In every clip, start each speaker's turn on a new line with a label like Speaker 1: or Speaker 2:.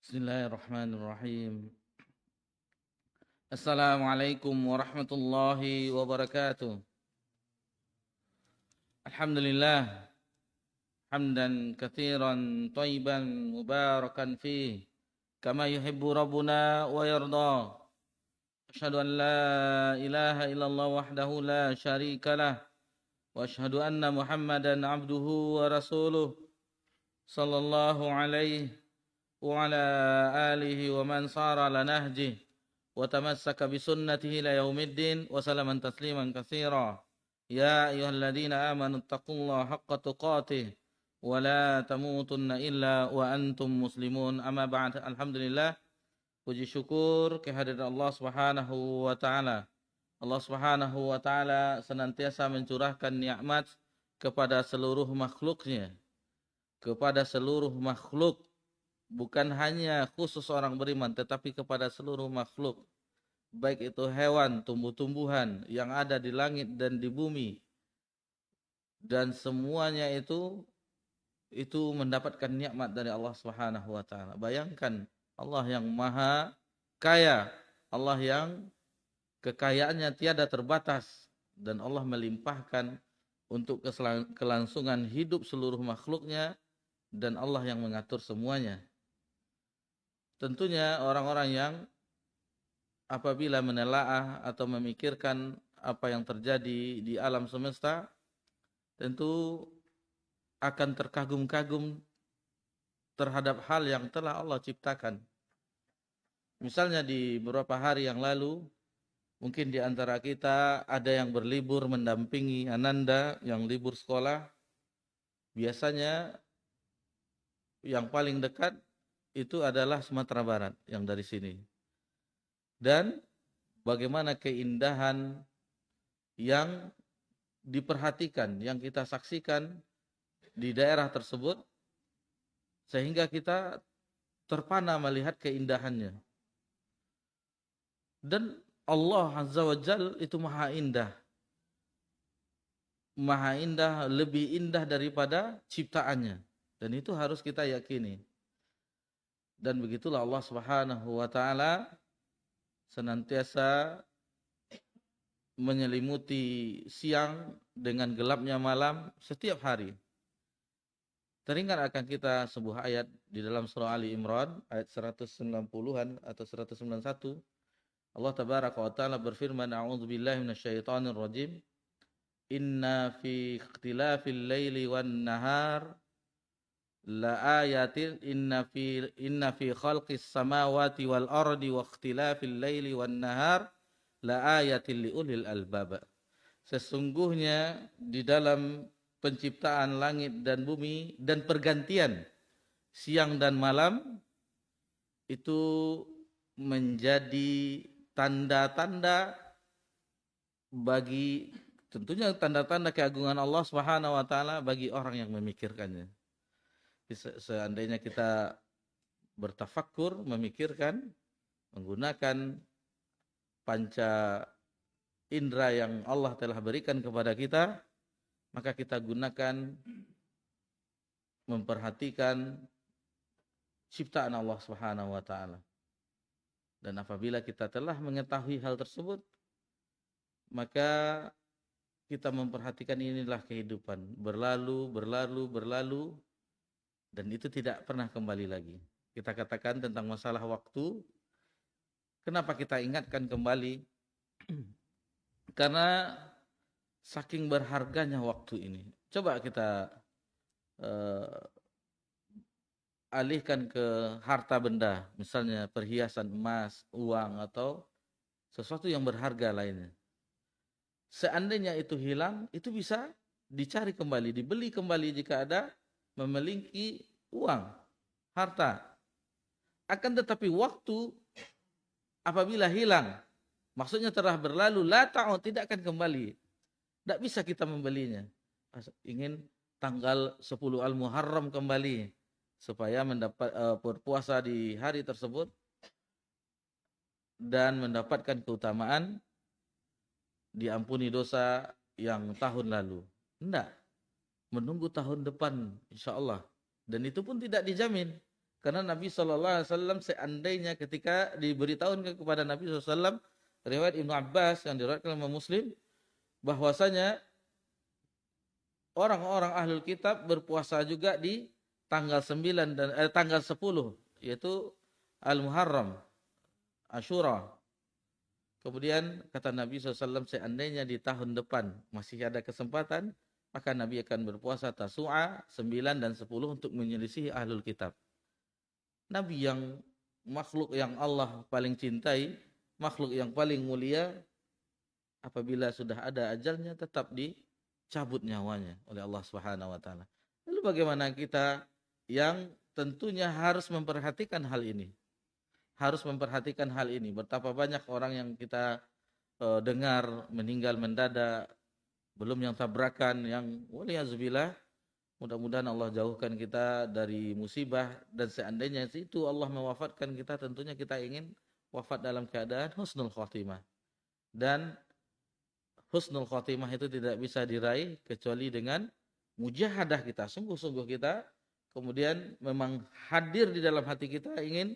Speaker 1: Bismillahirrahmanirrahim. Assalamualaikum warahmatullahi wabarakatuh. Alhamdulillah, hamdan katsiran thayyiban mubarakan fih, kama yuhibbu rabbuna wa yarda. Asyhadu an la ilaha illallah wahdahu la syarika lah, wa asyhadu anna Muhammadan abduhu wa rasuluh sallallahu alaihi wa ala alihi wa man sara ala nahjih wa tamassaka bi sunnatihi ila yaumiddin wa salaman tasliman katsira. Ya ayyuhalladzina amanu taqullaha haqqa tuqatih wa la tamutunna illa wa antum muslimun. Amma ba'd. Alhamdulillah, puji syukur kehadirat Allah Subhanahu wa taala. Allah Subhanahu wa taala senantiasa mencurahkan nikmat kepada seluruh makhluknya, kepada seluruh makhluk, bukan hanya khusus orang beriman, tetapi kepada seluruh makhluk, baik itu hewan, tumbuh-tumbuhan yang ada di langit dan di bumi, dan semuanya itu mendapatkan nikmat dari Allah Subhanahu wa taala. Bayangkan, Allah yang maha kaya, Allah yang kekayaannya tiada terbatas, dan Allah melimpahkan untuk kelangsungan hidup seluruh makhluknya, dan Allah yang mengatur semuanya. Tentunya orang-orang yang apabila menelaah atau memikirkan apa yang terjadi di alam semesta, tentu akan terkagum-kagum terhadap hal yang telah Allah ciptakan. Misalnya di beberapa hari yang lalu, mungkin di antara kita ada yang berlibur mendampingi Ananda yang libur sekolah. Biasanya yang paling dekat itu adalah Sumatera Barat yang dari sini. Dan bagaimana keindahan yang diperhatikan, yang kita saksikan di daerah tersebut, sehingga kita terpana melihat keindahannya. Dan Allah Azza wa Jalla itu maha indah. Maha indah, lebih indah daripada ciptaannya. Dan itu harus kita yakini. Dan begitulah Allah Subhanahu wa taala senantiasa menyelimuti siang dengan gelapnya malam setiap hari. Teringat akan kita sebuah ayat di dalam surah Ali Imran ayat 190-an atau 191. Allah tabaraka wa taala berfirman, a'udzubillahi minasyaitonir rajim. Inna fi ikhtilafil laili wan nahar la ayatin inna fi khalqis samawati wal ardi wa ikhtilafil laili wan nahar la ayatin liulil albab. Sesungguhnya di dalam penciptaan langit dan bumi dan pergantian siang dan malam itu menjadi tanda-tanda bagi, tentunya tanda-tanda keagungan Allah Subhanahu wa taala bagi orang yang memikirkannya. Seandainya kita bertafakkur, memikirkan, menggunakan panca indera yang Allah telah berikan kepada kita, maka kita gunakan memperhatikan ciptaan Allah Subhanahu wa taala. Dan apabila kita telah mengetahui hal tersebut, maka kita memperhatikan inilah kehidupan, berlalu, dan itu tidak pernah kembali lagi. Kita katakan tentang masalah waktu, kenapa kita ingatkan kembali? Karena saking berharganya waktu ini. Coba kita alihkan ke harta benda, misalnya perhiasan emas, uang, atau sesuatu yang berharga lainnya. Seandainya itu hilang, itu bisa dicari kembali, dibeli kembali jika ada memiliki uang, harta. Akan tetapi waktu apabila hilang, maksudnya telah berlalu, la ta'ud, tidak akan kembali. Tidak bisa kita membelinya. Ingin tanggal 10 Al-Muharram kembali supaya mendapat berpuasa di hari tersebut dan mendapatkan keutamaan diampuni dosa yang tahun lalu. Tidak. Menunggu tahun depan insya Allah. Dan itu pun tidak dijamin. Karena Nabi SAW seandainya ketika diberitahu kepada Nabi SAW, riwayat Ibnu Abbas yang diriwayatkan oleh Muslim, bahwasanya orang-orang ahlul kitab berpuasa juga di tanggal 9 dan tanggal 10, yaitu Al-Muharram, Asyura. Kemudian kata Nabi SAW, seandainya di tahun depan masih ada kesempatan, maka Nabi akan berpuasa Tasu'a 9 dan 10 untuk menyelisihi ahlul kitab. Nabi yang makhluk yang Allah paling cintai, makhluk yang paling mulia, apabila sudah ada ajalnya tetap dicabut nyawanya oleh Allah Subhanahu wa taala. Lalu bagaimana kita yang tentunya harus memperhatikan hal ini? Harus memperhatikan hal ini. Betapa banyak orang yang kita dengar meninggal mendadak, belum yang tabrakan, yang waliyazubillah. Mudah-mudahan Allah jauhkan kita dari musibah, dan seandainya itu Allah mewafatkan kita, tentunya kita ingin wafat dalam keadaan husnul khotimah. Dan husnul khotimah itu tidak bisa diraih kecuali dengan mujahadah kita, sungguh-sungguh kita, kemudian memang hadir di dalam hati kita ingin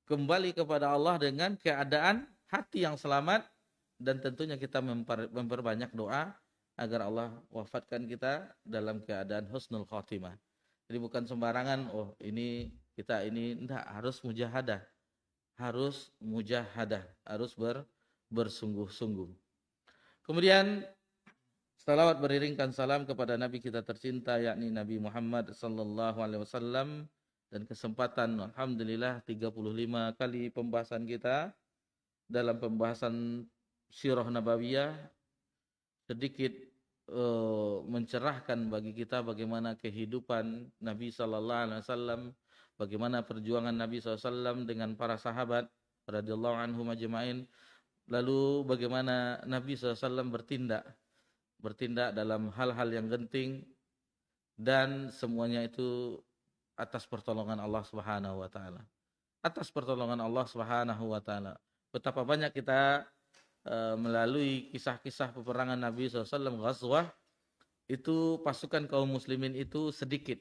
Speaker 1: kembali kepada Allah dengan keadaan hati yang selamat, dan tentunya kita memperbanyak doa agar Allah wafatkan kita dalam keadaan husnul khotimah. Jadi bukan sembarangan, oh ini kita ini, enggak, harus mujahadah. Harus mujahadah, harus bersungguh-sungguh. Kemudian salawat beriringkan salam kepada Nabi kita tercinta, yakni Nabi Muhammad sallallahu alaihi wasallam. Dan kesempatan alhamdulillah 35 kali pembahasan kita dalam pembahasan Sirah Nabawiyah sedikit mencerahkan bagi kita bagaimana kehidupan Nabi sallallahu alaihi wasallam, bagaimana perjuangan Nabi SAW dengan para sahabat radhiyallahu anhum ajma'in, lalu bagaimana Nabi SAW bertindak dalam hal-hal yang genting, dan semuanya itu atas pertolongan Allah Subhanahu wa taala. Atas pertolongan Allah Subhanahu wa taala. Betapa banyak kita melalui kisah-kisah peperangan Nabi SAW, ghazwah, itu pasukan kaum muslimin itu sedikit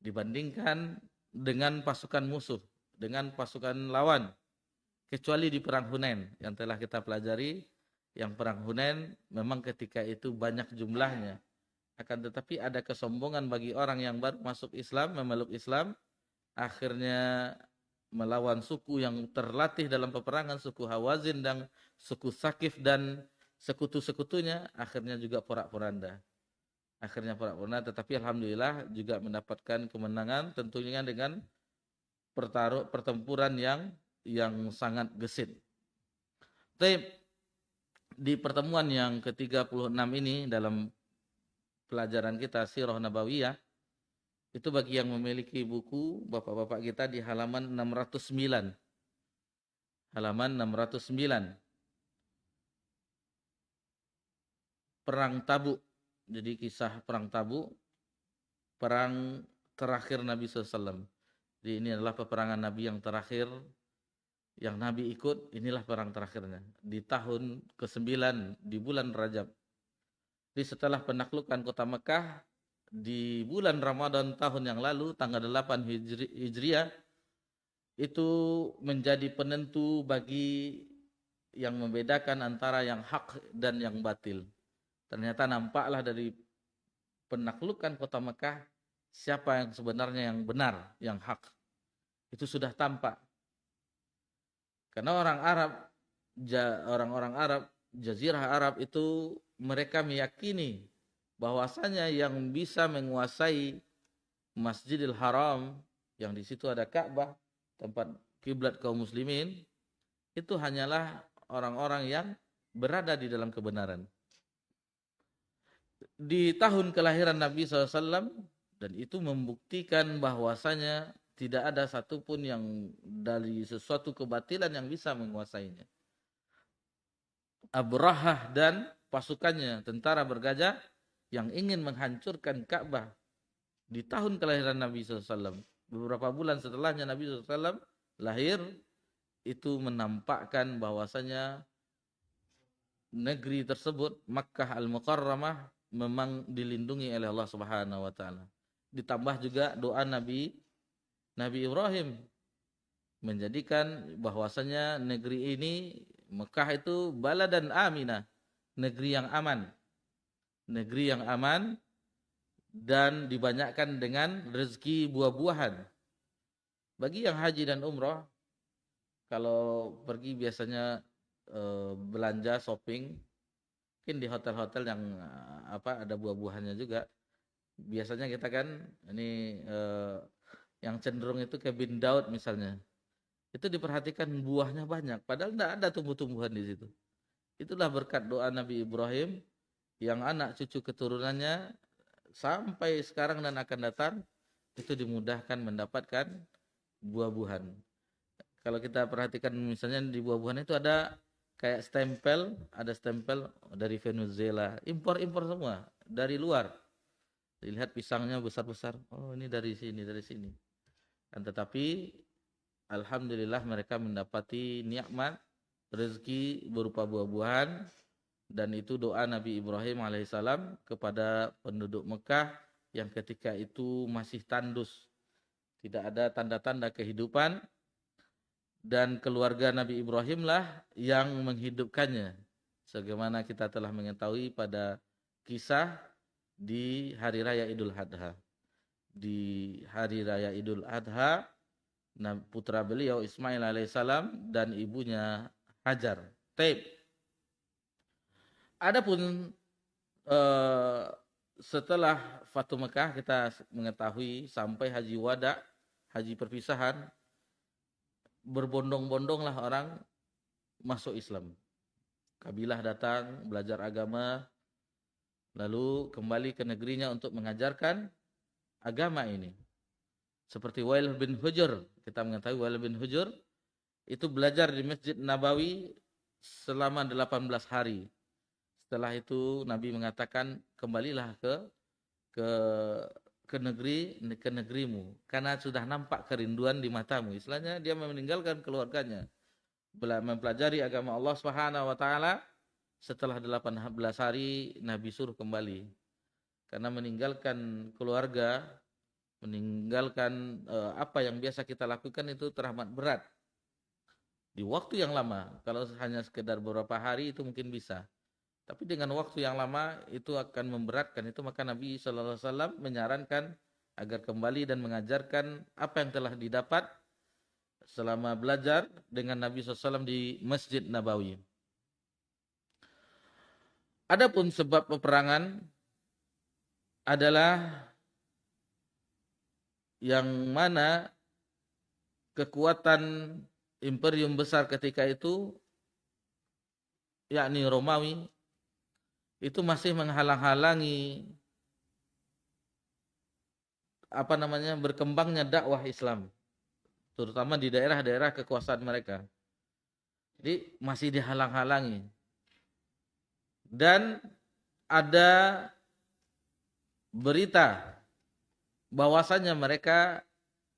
Speaker 1: dibandingkan dengan pasukan musuh, dengan pasukan lawan, kecuali di perang Hunain yang telah kita pelajari. Yang perang Hunain memang ketika itu banyak jumlahnya, akan tetapi ada kesombongan bagi orang yang baru masuk Islam, memeluk Islam, akhirnya melawan suku yang terlatih dalam peperangan, suku Hawazin dan suku Sakif dan sekutu-sekutunya, akhirnya juga porak-poranda. Tetapi alhamdulillah juga mendapatkan kemenangan, tentunya dengan pertempuran yang sangat gesit. Di pertemuan yang ke-36 ini dalam pelajaran kita Sirah Nabawiyah, itu bagi yang memiliki buku, bapak-bapak kita di halaman 609. Halaman 609. Perang Tabuk. Jadi kisah perang Tabuk, perang terakhir Nabi SAW. Jadi ini adalah peperangan Nabi yang terakhir, yang Nabi ikut, inilah perang terakhirnya. Di tahun ke-9, di bulan Rajab. Jadi setelah penaklukan kota Mekah, di bulan Ramadan tahun yang lalu, tanggal 8 Hijriah, itu menjadi penentu bagi yang membedakan antara yang hak dan yang batil. Ternyata nampaklah dari penaklukan kota Mekah, siapa yang sebenarnya yang benar, yang hak. Itu sudah tampak. Karena orang-orang Arab, Jazirah Arab itu, mereka meyakini bahwasanya yang bisa menguasai Masjidil Haram, yang di situ ada Ka'bah, tempat kiblat kaum muslimin, itu hanyalah orang-orang yang berada di dalam kebenaran. Di tahun kelahiran Nabi SAW, dan itu membuktikan bahwasanya tidak ada satupun yang dari sesuatu kebatilan yang bisa menguasainya. Abrahah dan pasukannya, tentara bergajah, yang ingin menghancurkan Ka'bah di tahun kelahiran Nabi SAW, beberapa bulan setelahnya Nabi SAW lahir, itu menampakkan bahwasanya negeri tersebut, Makkah Al-Mukarramah, memang dilindungi oleh Allah Subhanahu wa taala. Ditambah juga doa Nabi Nabi Ibrahim menjadikan bahwasanya negeri ini Mekah itu baladan aminah, negeri yang aman. Negeri yang aman dan dibanyakkan dengan rezeki buah-buahan. Bagi yang haji dan umrah, kalau pergi biasanya belanja shopping, mungkin di hotel-hotel yang ada buah-buahannya juga. Biasanya kita kan ini yang cenderung itu ke Bin Daud misalnya. Itu diperhatikan buahnya banyak, padahal tidak ada tumbuh-tumbuhan di situ. Itulah berkat doa Nabi Ibrahim yang anak cucu keturunannya sampai sekarang dan akan datang itu dimudahkan mendapatkan buah-buahan. Kalau kita perhatikan misalnya di buah-buahan itu ada kayak stempel, ada stempel dari Venezuela, impor-impor semua dari luar. Dilihat pisangnya besar-besar, oh ini dari sini, dari sini. Dan tetapi alhamdulillah mereka mendapati nikmat rezeki berupa buah-buahan, dan itu doa Nabi Ibrahim alaihissalam kepada penduduk Mekah yang ketika itu masih tandus, tidak ada tanda-tanda kehidupan, dan keluarga Nabi Ibrahim lah yang menghidupkannya, sebagaimana kita telah mengetahui pada kisah di hari raya Idul Adha. Di hari raya Idul Adha, putra beliau Ismail alaihissalam dan ibunya Hajar. Adapun setelah Fatu Mekah kita mengetahui sampai haji wada, haji perpisahan, berbondong-bondonglah orang masuk Islam. Kabilah datang belajar agama, lalu kembali ke negerinya untuk mengajarkan agama ini. Seperti Wail bin Hujur, kita mengetahui Wail bin Hujur itu belajar di Masjid Nabawi selama 18 hari. Setelah itu Nabi mengatakan kembalilah ke negerimu karena sudah nampak kerinduan di matamu. Istilahnya dia meninggalkan keluarganya, mempelajari agama Allah Subhanahu wa taala. Setelah 18 hari Nabi suruh kembali. Karena meninggalkan keluarga, meninggalkan apa yang biasa kita lakukan itu teramat berat. Di waktu yang lama, kalau hanya sekedar beberapa hari itu mungkin bisa. Tapi dengan waktu yang lama itu akan memberatkan. Itu maka Nabi SAW menyarankan agar kembali dan mengajarkan apa yang telah didapat selama belajar dengan Nabi SAW di Masjid Nabawi. Adapun sebab peperangan adalah yang mana kekuatan imperium besar ketika itu, yakni Romawi, itu masih menghalang-halangi berkembangnya dakwah Islam, terutama di daerah-daerah kekuasaan mereka. Jadi masih dihalang-halangi. Dan ada berita bahwasanya mereka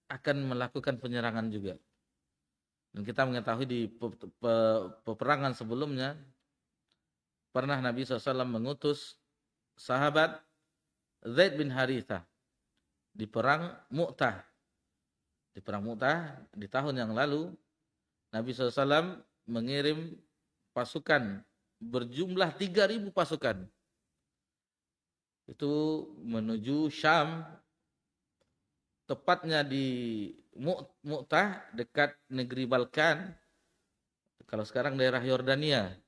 Speaker 1: akan melakukan penyerangan juga. Dan kita mengetahui di peperangan sebelumnya pernah Nabi SAW mengutus sahabat Zaid bin Harithah di perang Mu'tah. Di perang Mu'tah di tahun yang lalu Nabi SAW mengirim pasukan berjumlah 3.000 pasukan. Itu menuju Syam, tepatnya di Mu'tah dekat negeri Balkan. Kalau sekarang daerah Yordania.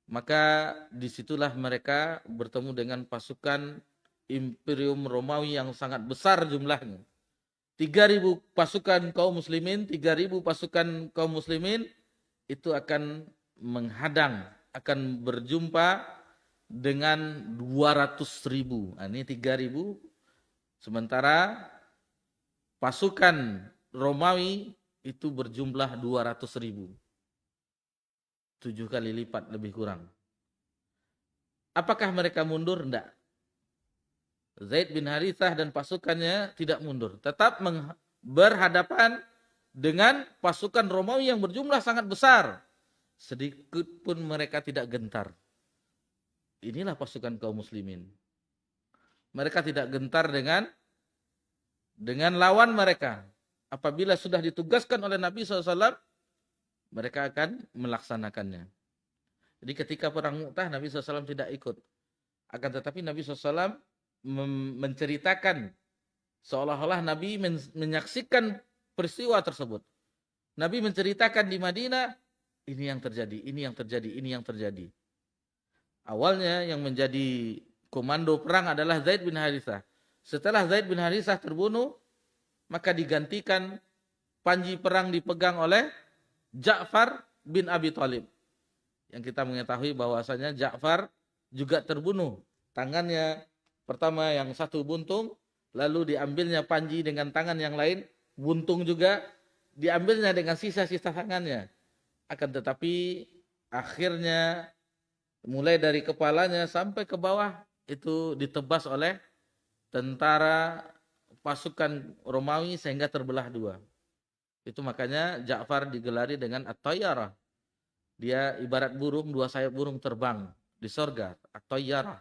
Speaker 1: Maka disitulah mereka bertemu dengan pasukan Imperium Romawi yang sangat besar jumlahnya. 3.000 pasukan kaum muslimin, 3.000 pasukan kaum muslimin itu akan menghadang, akan berjumpa dengan 200.000. Nah, ini 3.000. Sementara pasukan Romawi itu berjumlah 200.000. 7 kali lipat lebih kurang. Apakah mereka mundur? Tidak. Zaid bin Harithah dan pasukannya tidak mundur. Tetap berhadapan dengan pasukan Romawi yang berjumlah sangat besar. Sedikit pun mereka tidak gentar. Inilah pasukan kaum muslimin. Mereka tidak gentar dengan lawan mereka. apabila sudah ditugaskan oleh Nabi SAW, mereka akan melaksanakannya. Jadi ketika perang Mu'tah, Nabi SAW tidak ikut. Akan tetapi Nabi SAW menceritakan, seolah-olah Nabi menyaksikan peristiwa tersebut. Nabi menceritakan di Madinah, ini yang terjadi, ini yang terjadi, ini yang terjadi. Awalnya yang menjadi komando perang adalah Zaid bin Harithah. Setelah Zaid bin Harithah terbunuh, maka digantikan panji perang dipegang oleh Ja'far bin Abi Thalib. Yang kita mengetahui bahwasanya Ja'far juga terbunuh. Tangannya pertama yang satu buntung, lalu diambilnya panji dengan tangan yang lain, buntung juga, diambilnya dengan sisa-sisa tangannya. Akan tetapi akhirnya mulai dari kepalanya sampai ke bawah itu ditebas oleh tentara pasukan Romawi sehingga terbelah dua. Itu makanya Ja'far digelari dengan At-Tayyarah. Dia ibarat burung, dua sayap burung terbang di sorga, At-Tayyarah.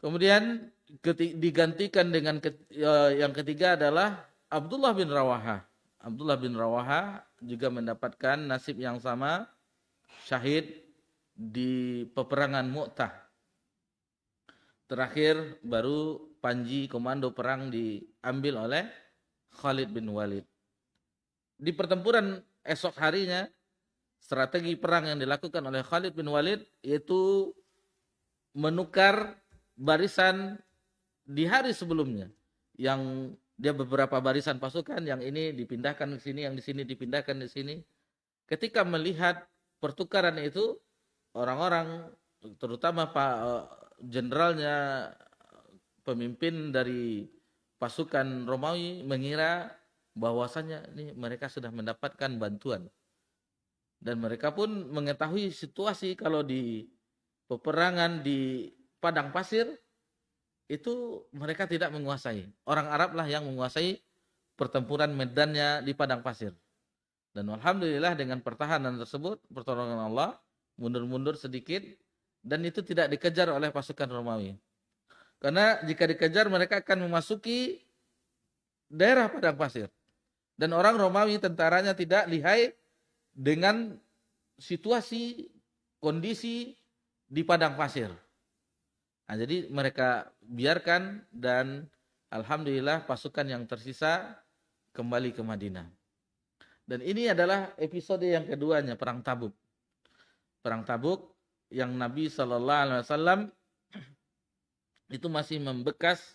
Speaker 1: Kemudian digantikan dengan yang ketiga adalah Abdullah bin Rawaha. Abdullah bin Rawaha juga mendapatkan nasib yang sama, syahid di peperangan Mu'tah. Terakhir baru panji komando perang diambil oleh Khalid bin Walid. Di pertempuran esok harinya, strategi perang yang dilakukan oleh Khalid bin Walid yaitu menukar barisan di hari sebelumnya. Yang dia beberapa barisan pasukan, yang ini dipindahkan ke sini, yang di sini dipindahkan di sini. Ketika melihat pertukaran itu, orang-orang terutama Pak jenderalnya, pemimpin dari pasukan Romawi mengira bahwasanya ini mereka sudah mendapatkan bantuan. Dan mereka pun mengetahui situasi kalau di peperangan di padang pasir itu mereka tidak menguasai. Orang Arab lah yang menguasai pertempuran medannya di padang pasir. Dan alhamdulillah dengan pertahanan tersebut, pertolongan Allah, mundur-mundur sedikit, dan itu tidak dikejar oleh pasukan Romawi. Karena jika dikejar mereka akan memasuki daerah padang pasir. Dan orang Romawi tentaranya tidak lihai dengan situasi, kondisi di padang pasir. Nah, jadi mereka biarkan dan alhamdulillah pasukan yang tersisa kembali ke Madinah. Dan ini adalah episode yang keduanya, Perang Tabuk. Perang Tabuk yang Nabi SAW itu masih membekas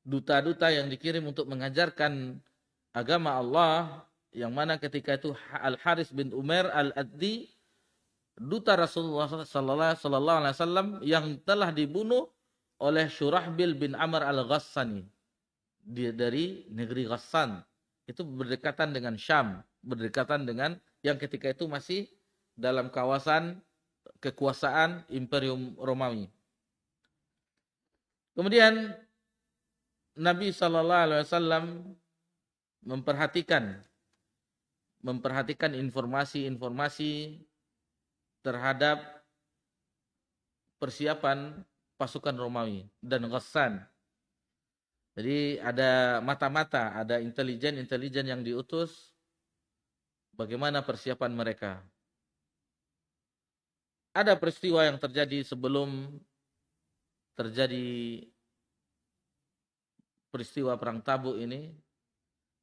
Speaker 1: duta-duta yang dikirim untuk mengajarkan agama Allah, yang mana ketika itu Al-Haris bin Umair Al-Addi, duta Rasulullah sallallahu alaihi wasallam yang telah dibunuh oleh Syurahbil bin Amr Al-Ghassani dari negeri Ghassan. Itu berdekatan dengan Syam, berdekatan dengan yang ketika itu masih dalam kawasan kekuasaan Imperium Romawi. Kemudian Nabi sallallahu alaihi wasallam memperhatikan informasi-informasi terhadap persiapan pasukan Romawi dan Ghassan. Jadi ada mata-mata, ada intelijen yang diutus bagaimana persiapan mereka. Ada peristiwa yang terjadi sebelum terjadi peristiwa Perang Tabuk ini.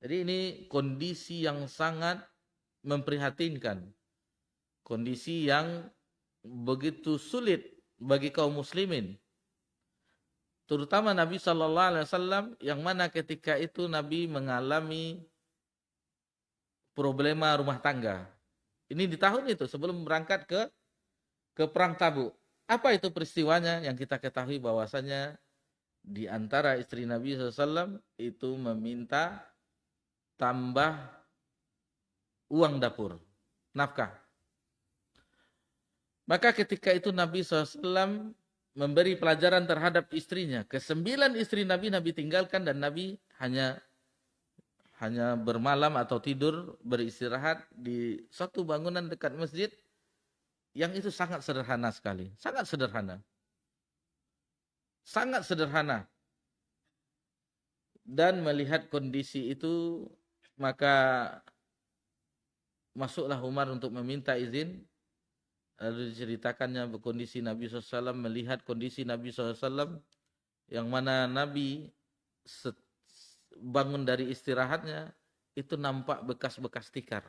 Speaker 1: Jadi ini kondisi yang sangat memprihatinkan. Kondisi yang begitu sulit bagi kaum muslimin. Terutama Nabi sallallahu alaihi wasallam yang mana ketika itu Nabi mengalami problema rumah tangga. Ini di tahun itu sebelum berangkat ke Perang Tabuk. Apa itu peristiwanya? Yang kita ketahui bahwasanya di antara istri Nabi SAW itu meminta tambah uang dapur, nafkah. Maka ketika itu Nabi SAW memberi pelajaran terhadap istrinya. Ke-9 istri Nabi tinggalkan dan Nabi hanya bermalam atau tidur beristirahat di suatu bangunan dekat masjid yang itu sangat sederhana sekali. Sangat sederhana. Sangat sederhana. dan melihat kondisi itu, maka masuklah Umar untuk meminta izin. Lalu diceritakannya kondisi Nabi SAW, melihat kondisi Nabi SAW yang mana Nabi bangun dari istirahatnya itu nampak bekas-bekas tikar.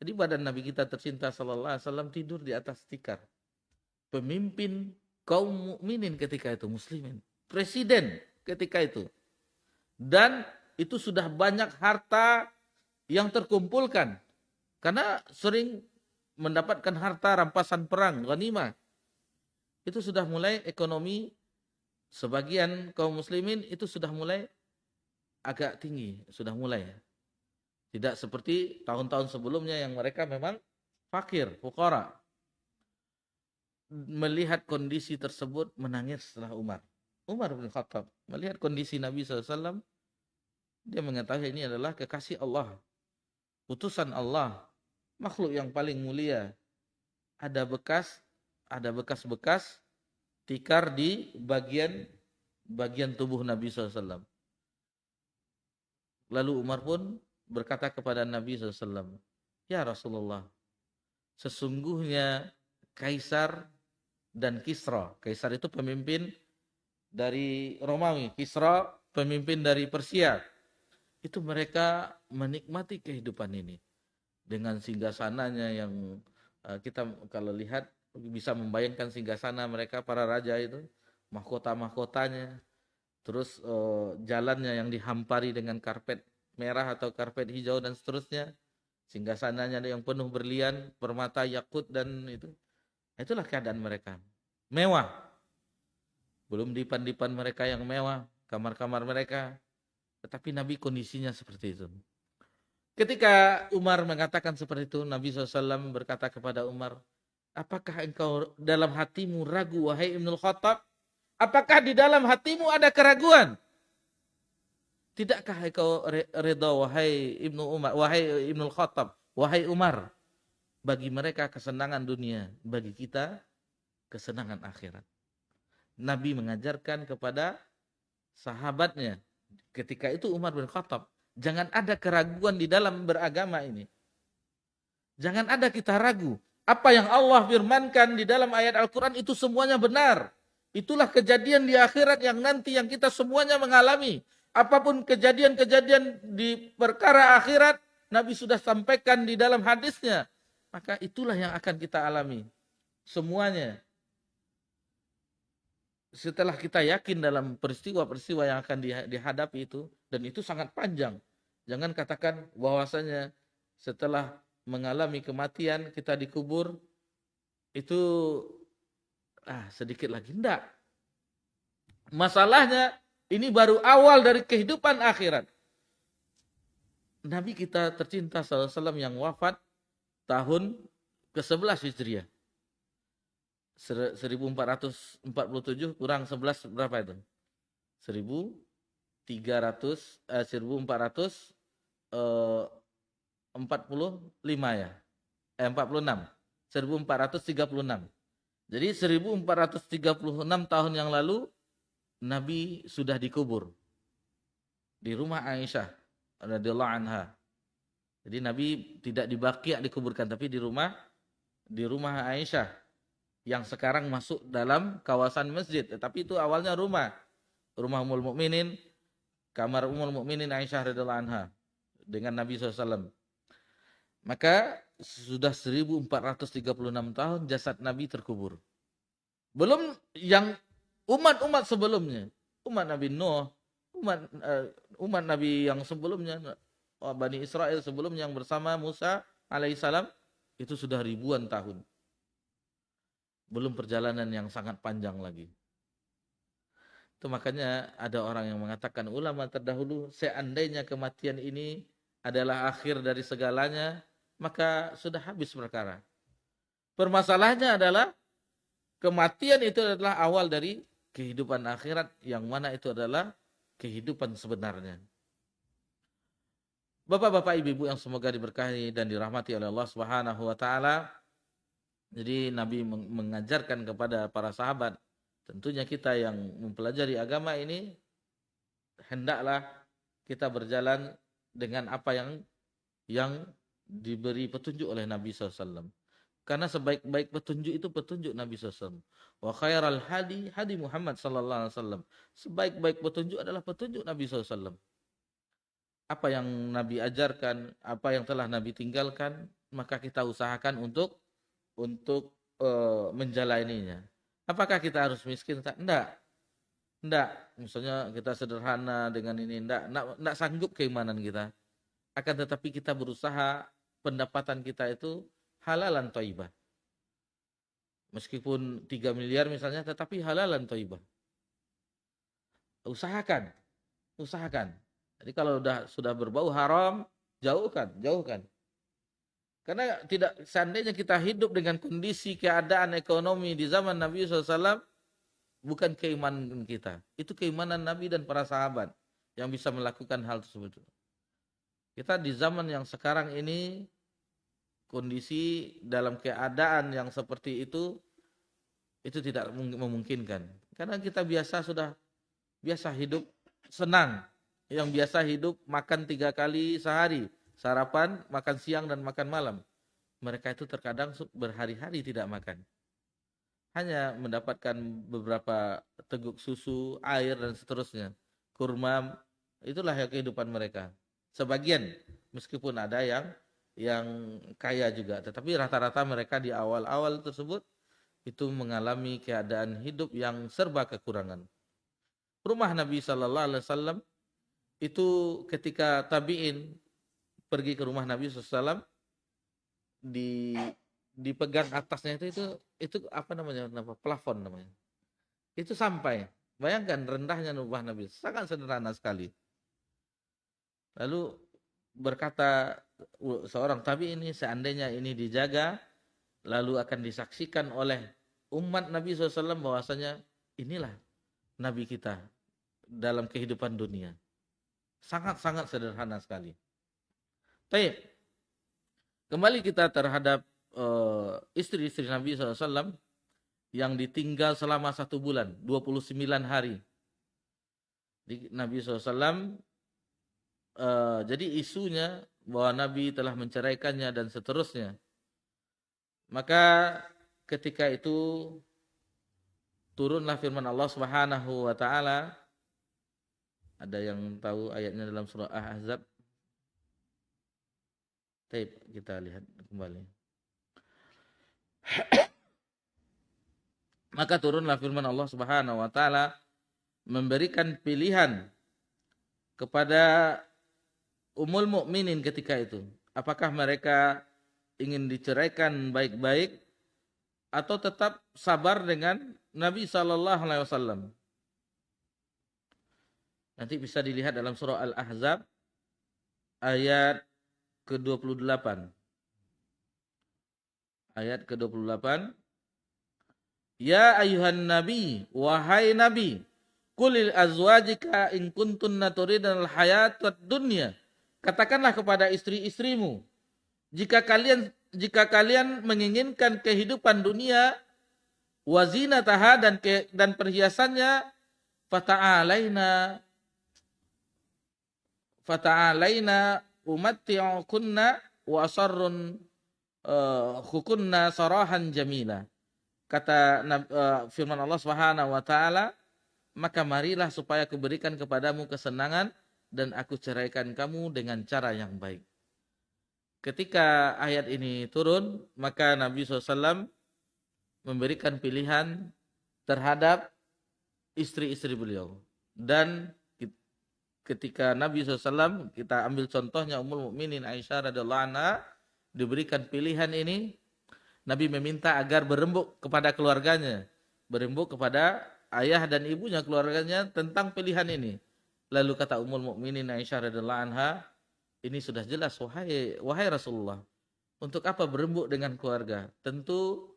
Speaker 1: Jadi badan Nabi kita tercinta sallallahu alaihi wasallam tidur di atas tikar. Pemimpin kaum mukminin ketika itu, muslimin, presiden ketika itu. Dan itu sudah banyak harta yang terkumpulkan karena sering mendapatkan harta rampasan perang, ghanimah. Itu sudah mulai ekonomi sebagian kaum muslimin itu sudah mulai agak tinggi, sudah mulai. Tidak seperti tahun-tahun sebelumnya yang mereka memang fakir, fuqara. Melihat kondisi tersebut menangislah Umar. Umar bin Khattab melihat kondisi Nabi SAW, dia mengetahui ini adalah kekasih Allah, utusan Allah, makhluk yang paling mulia. Ada bekas-bekas tikar di bagian tubuh Nabi SAW. Lalu Umar pun berkata kepada Nabi SAW, "Ya Rasulullah, sesungguhnya Kaisar dan Kisra." Kaisar itu pemimpin dari Romawi, Kisra pemimpin dari Persia. Itu mereka menikmati kehidupan ini dengan singgasananya yang kita kalau lihat bisa membayangkan singgasana mereka para raja itu, mahkota-mahkotanya, terus jalannya yang dihampari dengan karpet merah atau karpet hijau dan seterusnya, singgasananya yang penuh berlian, permata, yakut dan itu. Itulah keadaan mereka. Mewah. Belum dipan-dipan mereka yang mewah, kamar-kamar mereka. Tetapi Nabi kondisinya seperti itu. Ketika Umar mengatakan seperti itu, Nabi SAW berkata kepada Umar, "Apakah engkau dalam hatimu ragu, wahai Ibnul Khattab? Apakah di dalam hatimu ada keraguan? Tidakkah engkau redha, wahai Ibnu Umar, wahai Ibnul Khattab, wahai Umar, bagi mereka kesenangan dunia, bagi kita kesenangan akhirat." Nabi mengajarkan kepada sahabatnya ketika itu Umar bin Khattab, jangan ada keraguan di dalam beragama ini. Jangan ada kita ragu. Apa yang Allah firmankan di dalam ayat Al-Quran itu semuanya benar. Itulah kejadian di akhirat yang nanti yang kita semuanya mengalami. Apapun kejadian-kejadian di perkara akhirat, Nabi sudah sampaikan di dalam hadisnya. Maka itulah yang akan kita alami. Semuanya. Setelah kita yakin dalam peristiwa-peristiwa yang akan dihadapi itu, dan itu sangat panjang. Jangan katakan bahwasanya setelah mengalami kematian kita dikubur itu sedikit lagi. Enggak. Masalahnya ini baru awal dari kehidupan akhirat. Nabi kita tercinta SAW yang wafat tahun ke-11 Hijriah. 1447 kurang 11 berapa itu? 1445 ya. 46. 1436. Jadi 1436 tahun yang lalu Nabi sudah dikubur di rumah Aisyah radhiyallahu anha. Jadi Nabi tidak di Baqi' dikuburkan, tapi di rumah Aisyah yang sekarang masuk dalam kawasan masjid. Tetapi itu awalnya rumah Ummul Mukminin, kamar Ummul Mukminin Aisyah radhiyallahu anha dengan Nabi SAW. Maka sudah 1436 tahun jasad Nabi terkubur. Belum yang umat-umat sebelumnya, umat Nabi Nuh, umat Nabi yang sebelumnya, Bani Israel sebelumnya yang bersama Musa alaihissalam, itu sudah ribuan tahun. Belum perjalanan yang sangat panjang lagi. Itu makanya ada orang yang mengatakan, ulama terdahulu, seandainya kematian ini adalah akhir dari segalanya, maka sudah habis perkara. Permasalahannya adalah kematian itu adalah awal dari kehidupan akhirat, yang mana itu adalah kehidupan sebenarnya. Bapak-bapak, ibu-ibu yang semoga diberkahi dan dirahmati oleh Allah Subhanahu wa taala. Jadi Nabi mengajarkan kepada para sahabat, tentunya kita yang mempelajari agama ini hendaklah kita berjalan dengan apa yang diberi petunjuk oleh Nabi SAW. Karena sebaik-baik petunjuk itu petunjuk Nabi SAW. Wa khairal hadi hadi Muhammad sallallahu alaihi wasallam. Sebaik-baik petunjuk adalah petunjuk Nabi SAW. Apa yang Nabi ajarkan, apa yang telah Nabi tinggalkan, maka kita usahakan untuk menjalaninya. Apakah kita harus miskin? Enggak. Misalnya kita sederhana dengan ini, enggak sanggup keimanan kita. Akan tetapi kita berusaha pendapatan kita itu halalan thayyibah. Meskipun 3 miliar misalnya, tetapi halalan thayyibah. Usahakan. Jadi kalau sudah berbau haram, jauhkan. Karena seandainya kita hidup dengan kondisi keadaan ekonomi di zaman Nabi SAW, bukan keimanan kita. Itu keimanan Nabi dan para sahabat yang bisa melakukan hal tersebut. Kita di zaman yang sekarang ini, kondisi dalam keadaan yang seperti itu tidak memungkinkan. Karena kita sudah biasa hidup senang. Yang biasa hidup makan 3 kali sehari. Sarapan, makan siang, dan makan malam. Mereka itu terkadang berhari-hari tidak makan. Hanya mendapatkan beberapa teguk susu, air, dan seterusnya. Kurma, itulah yang kehidupan mereka. Sebagian, meskipun ada yang kaya juga. Tetapi rata-rata mereka di awal-awal tersebut, itu mengalami keadaan hidup yang serba kekurangan. Rumah Nabi SAW, itu ketika tabi'in pergi ke rumah Nabi SAW, dipegang atasnya itu apa namanya, plafon namanya. Itu sampai, bayangkan rendahnya rumah Nabi, sangat sederhana sekali. Lalu berkata seorang tabi ini, seandainya ini dijaga, lalu akan disaksikan oleh umat Nabi SAW bahwasanya inilah Nabi kita dalam kehidupan dunia. Sangat-sangat sederhana sekali. Baik. Kembali kita terhadap istri-istri Nabi SAW yang ditinggal selama 1 bulan, 29 hari. Nabi SAW, jadi isunya bahwa Nabi telah menceraikannya dan seterusnya. Maka ketika itu turunlah firman Allah Subhanahu wa taala. Ada yang tahu ayatnya dalam surah Ahzab? Baik, kita lihat kembali. Maka turunlah firman Allah Subhanahu wa taala memberikan pilihan kepada Ummul Mukminin ketika itu. Apakah mereka ingin diceraikan baik-baik atau tetap sabar dengan Nabi sallallahu alaihi wasallam? Nanti bisa dilihat dalam surah Al-Ahzab ayat ke-28. Ayat ke-28. Ya ayuhan nabi, wahai nabi, qul azwajika in kuntunna turidnal hayatad dunya. Katakanlah kepada istri-istrimu, jika kalian menginginkan kehidupan dunia, wazinataha dan perhiasannya, fata'alaina umatti'ukunna wa asarrun hukunna sarahan jamila. Kata firman Allah Subhanahu wa taala, maka marilah supaya aku berikan kepadamu kesenangan dan aku ceraikan kamu dengan cara yang baik. Ketika ayat ini turun, maka Nabi SAW memberikan pilihan terhadap istri-istri beliau. Dan ketika Nabi SAW, kita ambil contohnya Ummul Mukminin Aisyah radhiyallahu anha, diberikan pilihan ini, Nabi meminta agar berembuk kepada keluarganya, berembuk kepada ayah dan ibunya, keluarganya tentang pilihan ini. Lalu kata Ummul Mukminin Aisyah radhiyallahu anha, ini sudah jelas wahai Rasulullah, untuk apa berembuk dengan keluarga? Tentu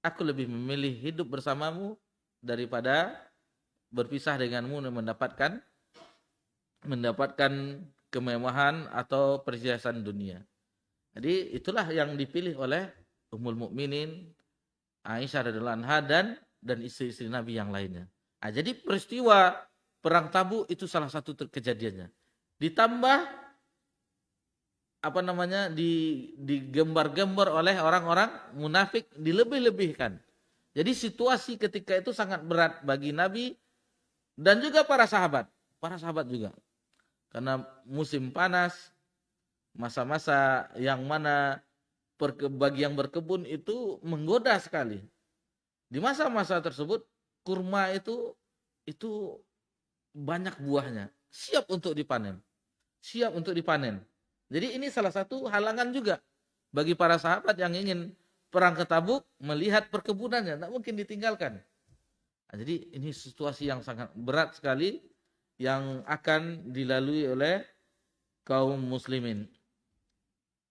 Speaker 1: aku lebih memilih hidup bersamamu daripada berpisah denganmu dan mendapatkan kemewahan atau perhiasan dunia. Jadi itulah yang dipilih oleh Ummul Mukminin Aisyah radhiyallahu anha dan istri-istri Nabi yang lainnya. Jadi peristiwa Perang Tabuk itu salah satu kejadiannya. Ditambah digembar-gembar oleh orang-orang munafik, dilebih-lebihkan. Jadi situasi ketika itu sangat berat bagi Nabi dan juga para sahabat. Para sahabat juga. Karena musim panas, masa-masa yang mana bagi yang berkebun itu menggoda sekali. Di masa-masa tersebut kurma itu banyak buahnya, siap untuk dipanen. Siap untuk dipanen. Jadi ini salah satu halangan juga bagi para sahabat yang ingin perang ke Tabuk, melihat perkebunannya, tidak mungkin ditinggalkan. Nah, jadi ini situasi yang sangat berat sekali yang akan dilalui oleh kaum muslimin.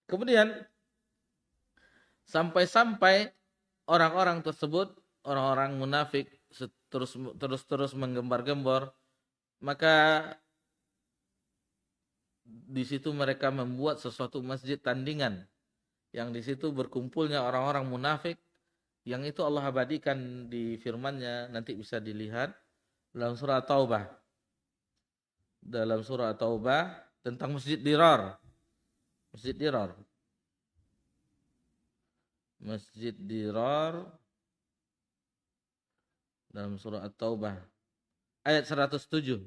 Speaker 1: Kemudian sampai-sampai orang-orang tersebut, orang-orang munafik terus menggembar-gembor, maka di situ mereka membuat sesuatu masjid tandingan yang di situ berkumpulnya orang-orang munafik, yang itu Allah abadikan di firman-Nya, nanti bisa dilihat dalam surah Taubah. Dalam surah Taubah tentang Masjid Dirar. Masjid Dirar. Masjid Dirar dalam surah At-Taubah ayat 107.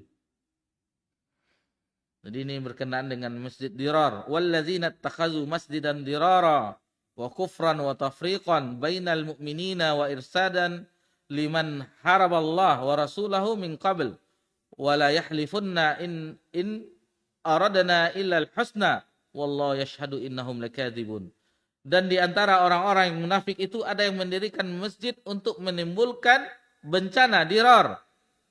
Speaker 1: Jadi ini berkenaan dengan Masjid Dirar. Walladzina ittakhazu masjidan dirara wa kufran wa tafriqan bainal mu'minina wa irsadan liman haraballah wa rasulahu min qabl wa la yahlifunna in aradna illa al-husna wallahu yashhadu innahum lakadzibun. Dan di antara orang-orang yang munafik itu ada yang mendirikan masjid untuk menimbulkan bencana dirar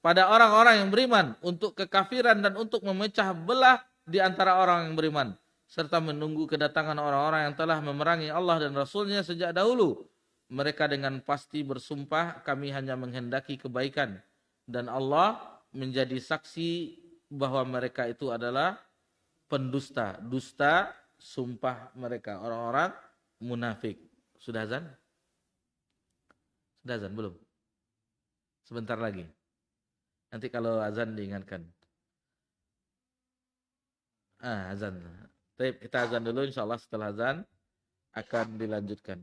Speaker 1: pada orang-orang yang beriman, untuk kekafiran dan untuk memecah belah di antara orang yang beriman, serta menunggu kedatangan orang-orang yang telah memerangi Allah dan Rasulnya sejak dahulu. Mereka dengan pasti bersumpah, kami hanya menghendaki kebaikan, dan Allah menjadi saksi bahwa mereka itu adalah pendusta, dusta sumpah mereka, orang-orang munafik. Sudah azan? Sudah azan belum? Sebentar lagi. Nanti kalau azan diingatkan. Azan. Baik, kita azan dulu, insyaallah setelah azan akan dilanjutkan.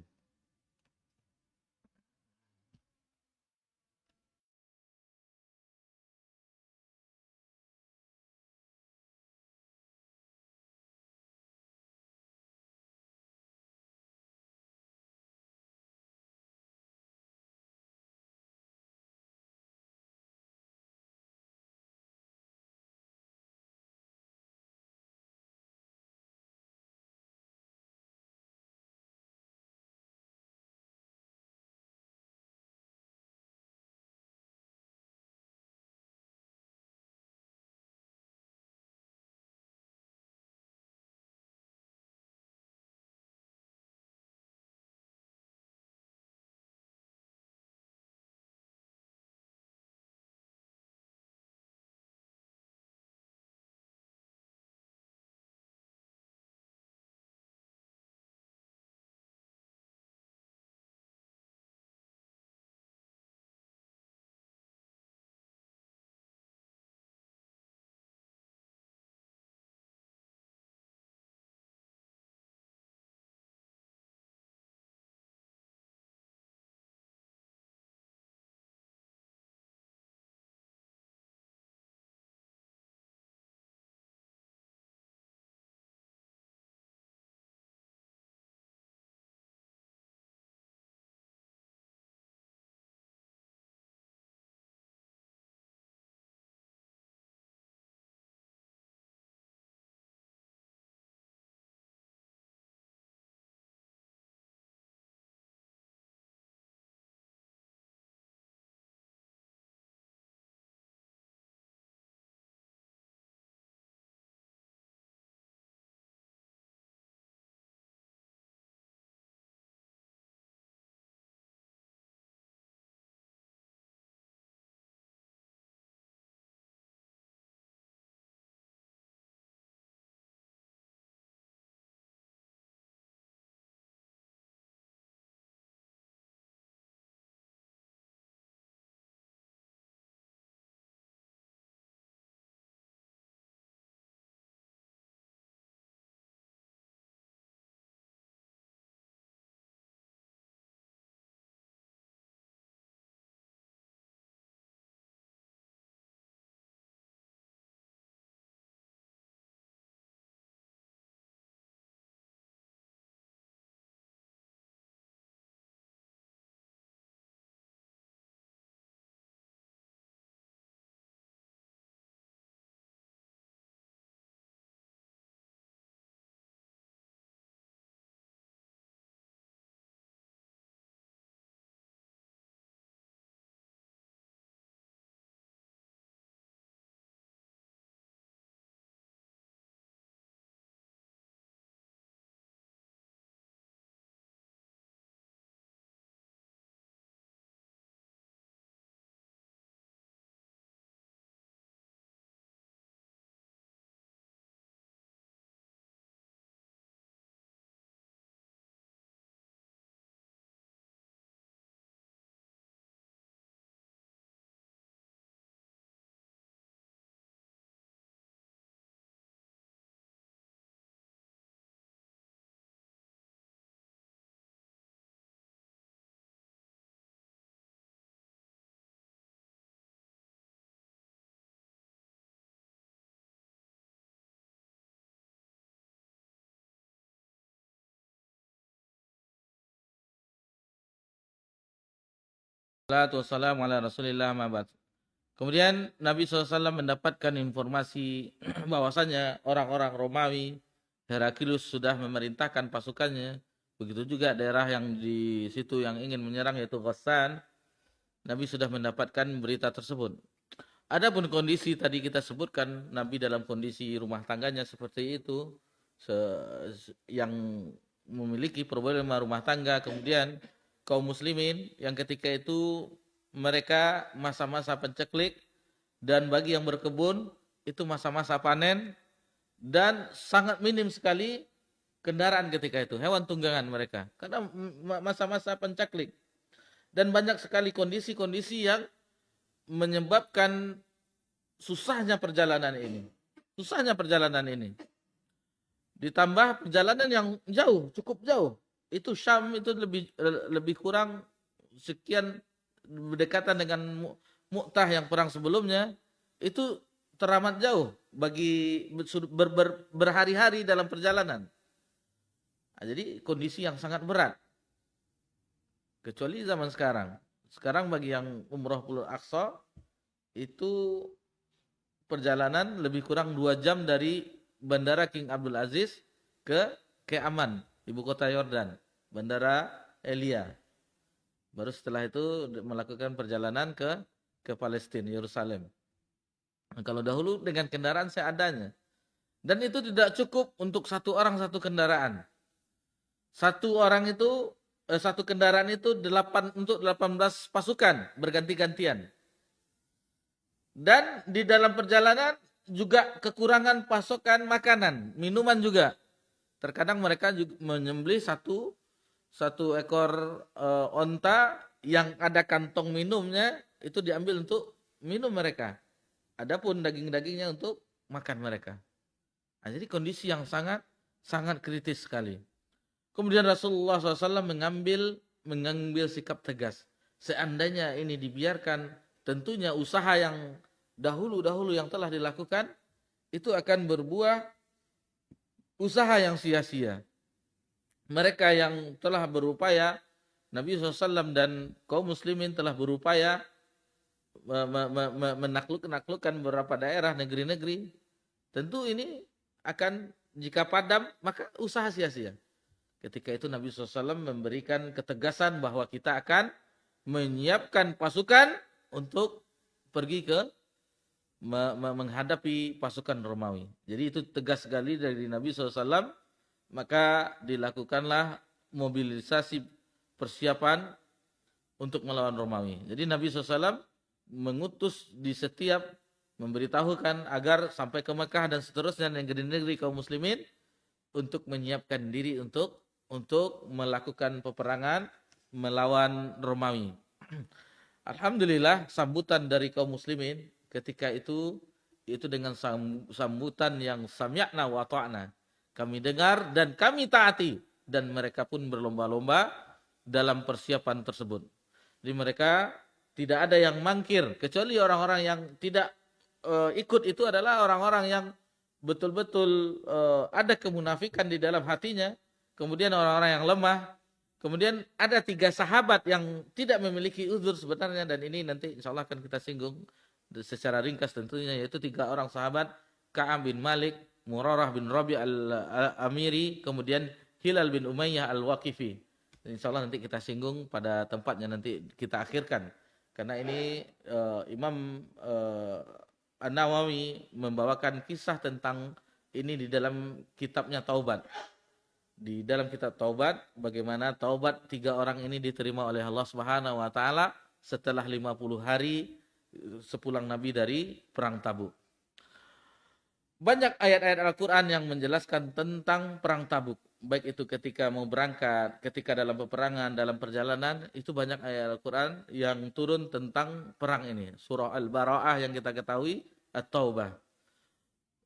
Speaker 1: Salatu wassalamu ala Rasulillah ma ba'd. Kemudian Nabi SAW mendapatkan informasi bahwasanya orang-orang Romawi, Heraklius sudah memerintahkan pasukannya. Begitu juga daerah yang di situ yang ingin menyerang yaitu Ghassan. Nabi sudah mendapatkan berita tersebut. Adapun kondisi tadi kita sebutkan, Nabi dalam kondisi rumah tangganya seperti itu, yang memiliki problema rumah tangga, kemudian kaum muslimin yang ketika itu mereka masa-masa penceklik, dan bagi yang berkebun itu masa-masa panen, dan sangat minim sekali kendaraan ketika itu, hewan tunggangan mereka, karena masa-masa penceklik. Dan banyak sekali kondisi-kondisi yang menyebabkan susahnya perjalanan ini. Susahnya perjalanan ini. Ditambah perjalanan yang jauh, cukup jauh. Itu Syam itu lebih kurang sekian, berdekatan dengan Mu'tah yang perang sebelumnya, itu teramat jauh bagi berhari-hari dalam perjalanan. Nah, jadi kondisi yang sangat berat. Kecuali zaman sekarang. Sekarang bagi yang umroh Pulau Aqsa itu perjalanan lebih kurang 2 jam dari Bandara King Abdul Aziz ke Amman, ibu kota Yordan, Bandara Elia. Baru setelah itu melakukan perjalanan ke Palestina, Yerusalem. Nah, kalau dahulu dengan kendaraan seadanya. Dan itu tidak cukup untuk satu orang satu kendaraan. Satu kendaraan itu 18 pasukan berganti-gantian. Dan di dalam perjalanan juga kekurangan pasokan makanan, minuman juga. Terkadang mereka juga menyembelih satu ekor onta yang ada kantong minumnya, itu diambil untuk minum mereka. Adapun daging-dagingnya untuk makan mereka. Nah, jadi kondisi yang sangat kritis sekali. Kemudian Rasulullah SAW mengambil sikap tegas. Seandainya ini dibiarkan, tentunya usaha yang dahulu yang telah dilakukan itu akan berbuah usaha yang sia-sia. Mereka yang telah berupaya, Nabi SAW dan kaum muslimin telah berupaya menaklukkan beberapa daerah, negeri-negeri. Tentu ini akan, jika padam, maka usaha sia-sia. Ketika itu Nabi SAW memberikan ketegasan bahwa kita akan menyiapkan pasukan untuk pergi ke menghadapi pasukan Romawi. Jadi itu tegas sekali dari Nabi SAW. Maka dilakukanlah mobilisasi persiapan untuk melawan Romawi. Jadi Nabi SAW mengutus di setiap, memberitahukan agar sampai ke Mekah dan seterusnya negeri-negeri kaum muslimin untuk menyiapkan diri untuk melakukan peperangan melawan Romawi. Alhamdulillah sambutan dari kaum muslimin ketika itu dengan sambutan yang sami'na wa ta'na. Kami dengar dan kami taati, dan mereka pun berlomba-lomba dalam persiapan tersebut. Jadi mereka tidak ada yang mangkir, kecuali orang-orang yang tidak ikut itu adalah orang-orang yang betul-betul ada kemunafikan di dalam hatinya. Kemudian orang-orang yang lemah. Kemudian ada 3 sahabat yang tidak memiliki uzur sebenarnya, dan ini nanti insya Allah akan kita singgung secara ringkas tentunya, yaitu 3 orang sahabat, Ka'ab bin Malik, Murarah bin Rabi al-Amiri, kemudian Hilal bin Umayyah al-Waqifi. Insya Allah nanti kita singgung pada tempatnya, nanti kita akhirkan. Karena ini Imam An-Nawawi membawakan kisah tentang ini di dalam kitabnya Taubat. Di dalam kitab Taubat, bagaimana taubat 3 orang ini diterima oleh Allah Subhanahu wa taala setelah 50 hari sepulang Nabi dari perang Tabuk. Banyak ayat-ayat Al-Qur'an yang menjelaskan tentang perang Tabuk, baik itu ketika mau berangkat, ketika dalam peperangan, dalam perjalanan, itu banyak ayat Al-Qur'an yang turun tentang perang ini. Surah Al-Bara'ah yang kita ketahui, At-Taubah.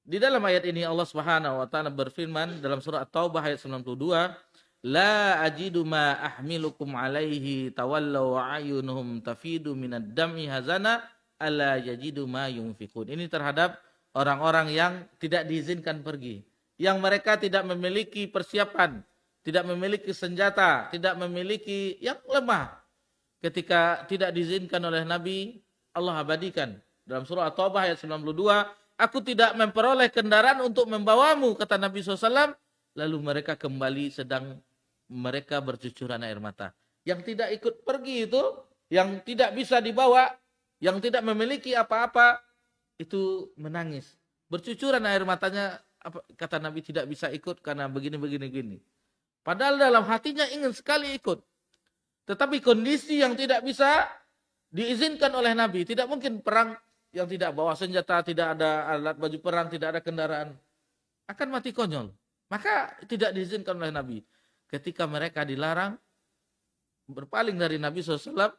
Speaker 1: Di dalam ayat ini Allah Subhanahu wa taala berfirman dalam surah At-Taubah ayat 92, la ajidu ma ahmilukum alaihi tawallaw ayunuhum tafidu minad dam'i hazana alla yajidu ma yunfikun. Ini terhadap orang-orang yang tidak diizinkan pergi, yang mereka tidak memiliki persiapan, tidak memiliki senjata, tidak memiliki, yang lemah. ketika tidak diizinkan oleh Nabi, Allah abadikan. Dalam surah At-Taubah ayat 92, aku tidak memperoleh kendaraan untuk membawamu, kata Nabi SAW. Lalu mereka kembali sedang mereka bercucuran air mata. Yang tidak ikut pergi itu, yang tidak bisa dibawa, yang tidak memiliki apa-apa, itu menangis. Bercucuran air matanya, kata Nabi tidak bisa ikut karena begini. Padahal dalam hatinya ingin sekali ikut. Tetapi kondisi yang tidak bisa diizinkan oleh Nabi. Tidak mungkin perang yang tidak bawa senjata, tidak ada alat baju perang, tidak ada kendaraan. Akan mati konyol. Maka tidak diizinkan oleh Nabi. Ketika mereka dilarang, berpaling dari Nabi SAW,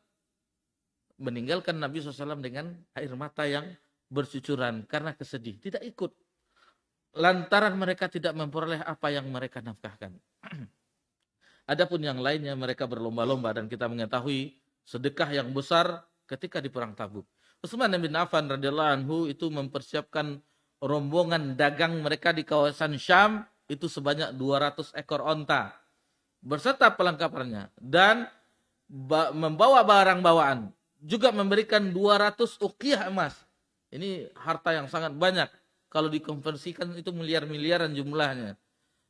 Speaker 1: meninggalkan Nabi SAW dengan air mata yang bercucuran karena kesedih. Tidak ikut. Lantaran mereka tidak memperoleh apa yang mereka nafkahkan. Adapun yang lainnya mereka berlomba-lomba dan kita mengetahui sedekah yang besar ketika di perang Tabuk. Utsman bin Affan radhiyallahu anhu itu mempersiapkan rombongan dagang mereka di kawasan Syam itu sebanyak 200 ekor onta berserta pelengkapannya dan membawa barang bawaan, juga memberikan 200 uqiyah emas. Ini harta yang sangat banyak. Kalau dikonversikan itu miliar-miliaran jumlahnya.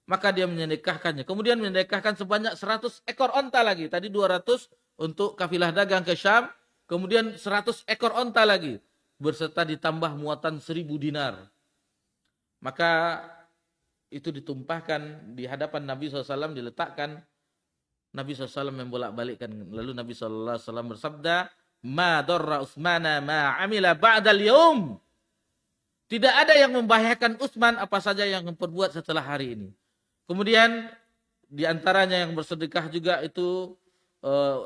Speaker 1: Maka dia menyedekahkannya. Kemudian menyedekahkan sebanyak 100 ekor onta lagi. Tadi 200 untuk kafilah dagang ke Syam. Kemudian 100 ekor onta lagi. Berserta ditambah muatan 1000 dinar. Maka itu ditumpahkan di hadapan Nabi SAW, diletakkan. Nabi SAW membolak-balikkan. Lalu Nabi SAW bersabda, Ma darra Utsmana ma amila ba'dal yaum. Tidak ada yang membahayakan Utsman apa saja yang memperbuat setelah hari ini. Kemudian diantaranya yang bersedekah juga itu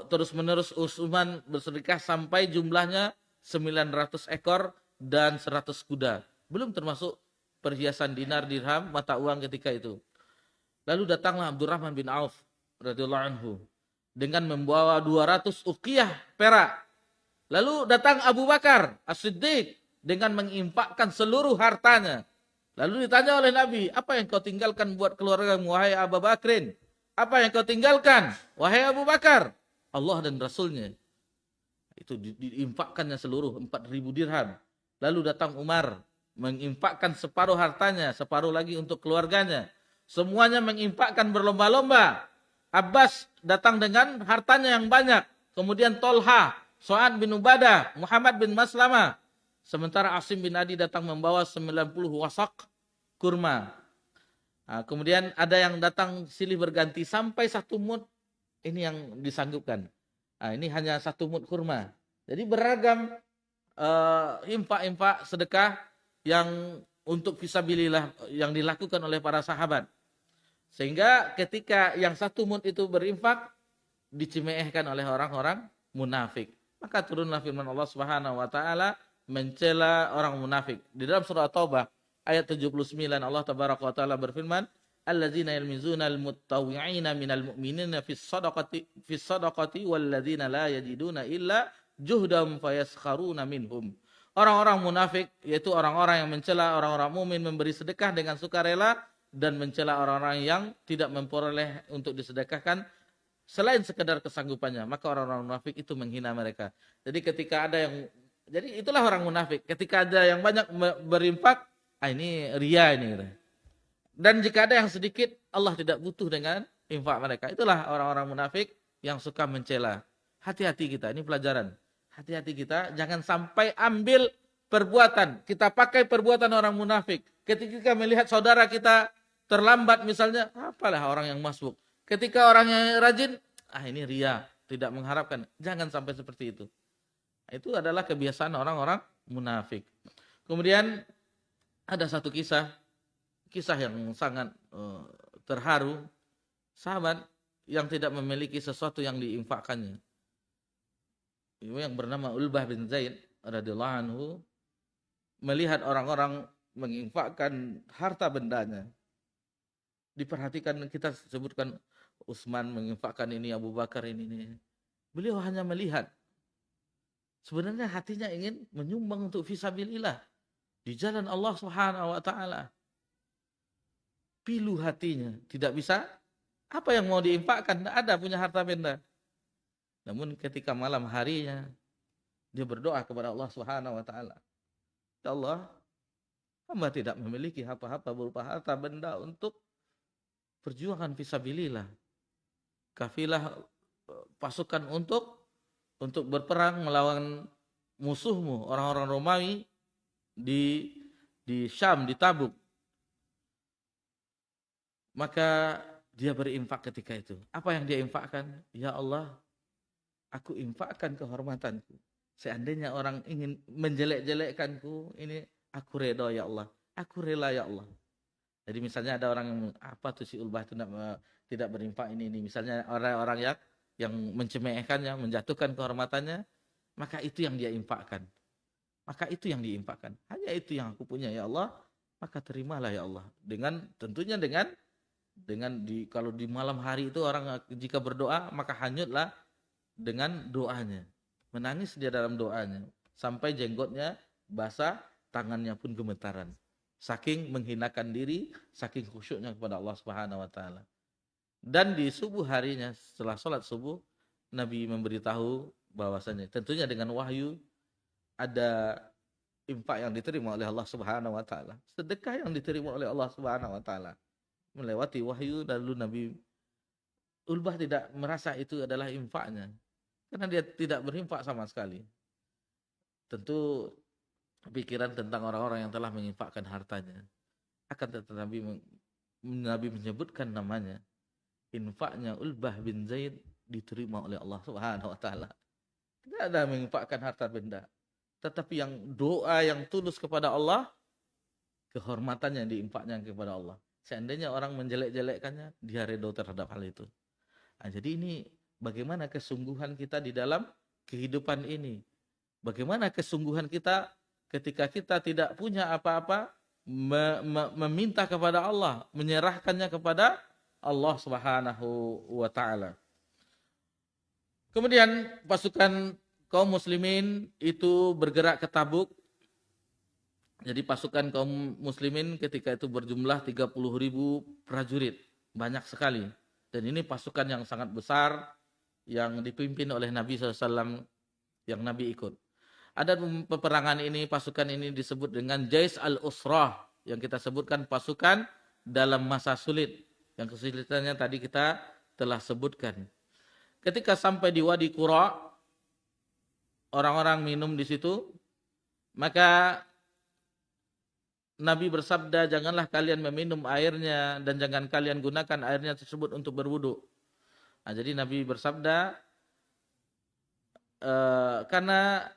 Speaker 1: terus-menerus Utsman bersedekah sampai jumlahnya 900 ekor dan 100 kuda. Belum termasuk perhiasan dinar, dirham, mata uang ketika itu. Lalu datanglah Abdurrahman bin Auf radhiyallahu anhu dengan membawa 200 uqiyah perak. Lalu datang Abu Bakar As-Siddiq dengan menginfakkan seluruh hartanya. Lalu ditanya oleh Nabi, apa yang kau tinggalkan buat keluargamu, wahai Abu Bakrin? Apa yang kau tinggalkan, wahai Abu Bakar? Allah dan Rasulnya. Itu diinfakkannya seluruh 4.000 dirham. Lalu datang Umar, menginfakkan separuh hartanya, separuh lagi untuk keluarganya. Semuanya menginfakkan berlomba-lomba. Abbas datang dengan hartanya yang banyak. Kemudian Tolha, Sa'ad bin Ubadah, Muhammad bin Maslamah. Sementara Asim bin Adi datang membawa 90 wasak kurma. Nah, kemudian ada yang datang silih berganti sampai 1 mud. Ini yang disanggupkan. Nah, ini hanya 1 mud kurma. Jadi beragam infak-infak sedekah yang untuk fisabilillah yang dilakukan oleh para sahabat. Sehingga ketika yang 1 mud itu berinfak dicemehkan oleh orang-orang munafik. Maka turunlah firman Allah Subhanahu wa taala mencela orang munafik. Di dalam surah At-Taubah ayat 79 Allah tabaraka wa taala berfirman, "Alladzina yalmizuna al-muttawwi'ina minal mu'minina fis sadaqati walladzina la yajiduna illa juhdahum fayaskharuna minhum." Orang-orang munafik yaitu orang-orang yang mencela orang-orang mukmin memberi sedekah dengan sukarela dan mencela orang-orang yang tidak memperoleh untuk disedekahkan selain sekedar kesanggupannya. Maka orang-orang munafik itu menghina mereka. Jadi itulah orang munafik. Ketika ada yang banyak berinfak, ini ria ini. Dan jika ada yang sedikit, Allah tidak butuh dengan infak mereka. Itulah orang-orang munafik yang suka mencela. Hati-hati kita, ini pelajaran. Hati-hati kita, jangan sampai ambil perbuatan. Kita pakai perbuatan orang munafik. Ketika melihat saudara kita terlambat misalnya, apalah orang yang masbuk. Ketika orang yang rajin, ini ria, tidak mengharapkan. Jangan sampai seperti itu. Itu adalah kebiasaan orang-orang munafik. Kemudian ada satu kisah yang sangat terharu, sahabat yang tidak memiliki sesuatu yang diinfakkannya. Yang bernama Ulbah bin Zaid radhiyallahu anhu melihat orang-orang menginfakkan harta bendanya. Diperhatikan, kita sebutkan Utsman menginfakkan ini, Abu Bakar ini. Beliau hanya melihat. Sebenarnya hatinya ingin menyumbang untuk fisabilillah di jalan Allah Subhanahu wa taala. Pilu hatinya, tidak bisa. Apa yang mau diinfakkan? Tidak ada punya harta benda. Namun ketika malam harinya dia berdoa kepada Allah Subhanahu wa taala. Ya Allah, hamba tidak memiliki apa-apa berupa harta benda untuk perjuangan fisabilillah. Kafilah pasukan untuk berperang melawan musuhmu orang-orang Romawi di Syam, di Tabuk. Maka dia berinfak ketika itu. Apa yang dia infakkan? Ya Allah, aku infakkan kehormatanku. Seandainya orang ingin menjelek-jelekkanku, ini aku reda ya Allah. Aku rela ya Allah. Jadi misalnya ada orang yang apa tuh si Ulbah itu tidak berinfak ini. Misalnya orang-orang yang mencemehkannya, menjatuhkan kehormatannya, maka itu yang dia infakkan. Maka itu yang diinfakkan. Hanya itu yang aku punya ya Allah, maka terimalah ya Allah. Tentunya dengan kalau di malam hari itu orang jika berdoa maka hanyutlah dengan doanya. Menangis dia dalam doanya sampai jenggotnya basah, tangannya pun gemetaran. Saking menghinakan diri, saking khusyuknya kepada Allah Subhanahu wa taala. Dan di subuh harinya setelah sholat subuh, Nabi memberitahu bahwasanya tentunya dengan wahyu ada infak yang diterima oleh Allah Subhanahu wa taala, sedekah yang diterima oleh Allah Subhanahu wa taala. Melewati wahyu, lalu Nabi Ulbah tidak merasa itu adalah infaknya karena dia tidak berinfak sama sekali. Tentu pikiran tentang orang-orang yang telah menginfakkan hartanya. Akan tetapi Nabi menyebutkan namanya. Infaknya Ulbah bin Zaid diterima oleh Allah Subhanahu wa taala. Tidak ada menginfakkan harta benda, tetapi yang doa yang tulus kepada Allah, kehormatannya diinfaknya kepada Allah. Seandainya orang menjelek-jelekkannya, dia redha terhadap hal itu. Nah, jadi ini bagaimana kesungguhan kita di dalam kehidupan ini. Bagaimana kesungguhan kita ketika kita tidak punya apa-apa, meminta kepada Allah, menyerahkannya kepada Allah Subhanahu wa taala. Kemudian pasukan kaum muslimin itu bergerak ke Tabuk. Jadi pasukan kaum muslimin ketika itu berjumlah 30.000 prajurit. Banyak sekali. Dan ini pasukan yang sangat besar yang dipimpin oleh Nabi SAW yang Nabi ikut. Ada peperangan ini, pasukan ini disebut dengan Jais al-Usrah, yang kita sebutkan pasukan dalam masa sulit. Yang kesulitannya tadi kita telah sebutkan. Ketika sampai di Wadi Qura, orang-orang minum di situ, maka Nabi bersabda, janganlah kalian meminum airnya dan jangan kalian gunakan airnya tersebut untuk berwudu. Nah, jadi Nabi bersabda, karena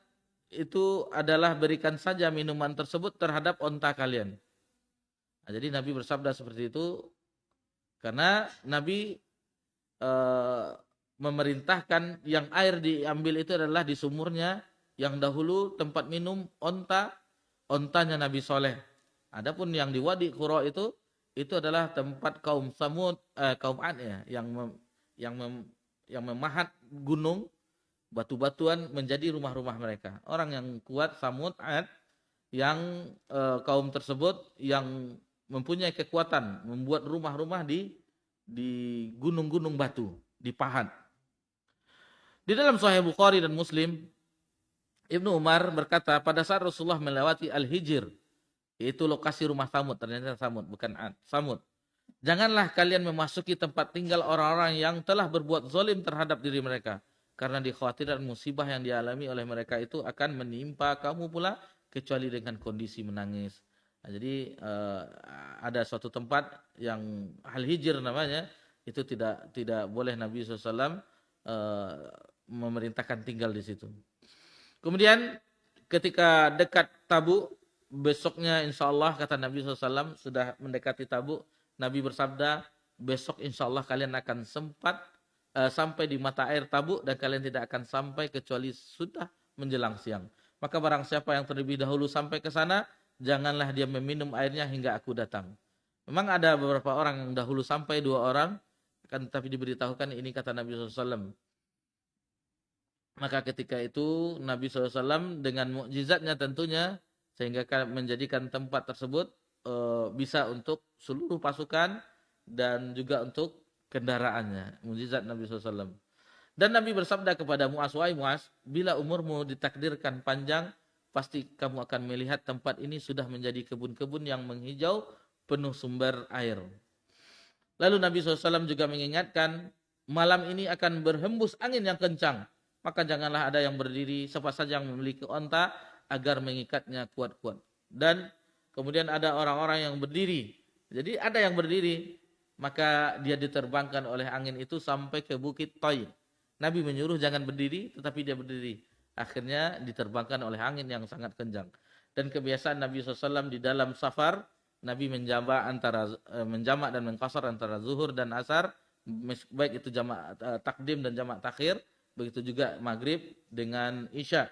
Speaker 1: itu adalah berikan saja minuman tersebut terhadap onta kalian. Nah, jadi Nabi bersabda seperti itu karena Nabi memerintahkan yang air diambil itu adalah di sumurnya yang dahulu tempat minum ontanya Nabi Soleh. Adapun yang di Wadi Qura itu adalah tempat kaum Samud, kaum Ad ya, yang memahat gunung, batu-batuan menjadi rumah-rumah mereka. Orang yang kuat Samud, Ad, yang kaum tersebut yang mempunyai kekuatan membuat rumah-rumah di gunung-gunung batu, dipahat. Di dalam Sahih Bukhari dan Muslim, Ibnu Umar berkata pada saat Rasulullah melewati Al-Hijr, yaitu lokasi rumah Samud, ternyata Samud bukan Ad, Samud. Janganlah kalian memasuki tempat tinggal orang-orang yang telah berbuat zalim terhadap diri mereka, karena dikhawatirkan musibah yang dialami oleh mereka itu akan menimpa kamu pula kecuali dengan kondisi menangis. Nah, jadi ada suatu tempat yang Al-Hijr namanya, itu tidak boleh Nabi SAW memerintahkan tinggal di situ. Kemudian ketika dekat Tabuk, besoknya insya Allah kata Nabi SAW sudah mendekati Tabuk, Nabi bersabda, besok insya Allah kalian akan sempat sampai di mata air Tabuk dan kalian tidak akan sampai kecuali sudah menjelang siang. Maka barang siapa yang terlebih dahulu sampai ke sana, janganlah dia meminum airnya hingga aku datang. Memang ada beberapa orang yang dahulu sampai, 2 orang, akan tetapi diberitahukan ini kata Nabi SAW. Maka ketika itu Nabi SAW dengan mukjizatnya tentunya sehingga menjadikan tempat tersebut bisa untuk seluruh pasukan dan juga untuk kendaraannya. Mukjizat Nabi SAW. Dan Nabi bersabda kepada Muaz, wahai Muaz, bila umurmu ditakdirkan panjang, pasti kamu akan melihat tempat ini sudah menjadi kebun-kebun yang menghijau, penuh sumber air. Lalu Nabi SAW juga mengingatkan, malam ini akan berhembus angin yang kencang. Maka janganlah ada yang berdiri, siapa saja yang memiliki onta, agar mengikatnya kuat-kuat. Dan kemudian ada orang-orang yang berdiri. Jadi ada yang berdiri, maka dia diterbangkan oleh angin itu sampai ke bukit Taib. Nabi menyuruh jangan berdiri, tetapi dia berdiri. Akhirnya diterbangkan oleh angin yang sangat kencang. Dan kebiasaan Nabi SAW di dalam safar, Nabi menjamak dan mengqasar antara zuhur dan asar, baik itu jamak takdim dan jamak takhir, begitu juga maghrib dengan isya.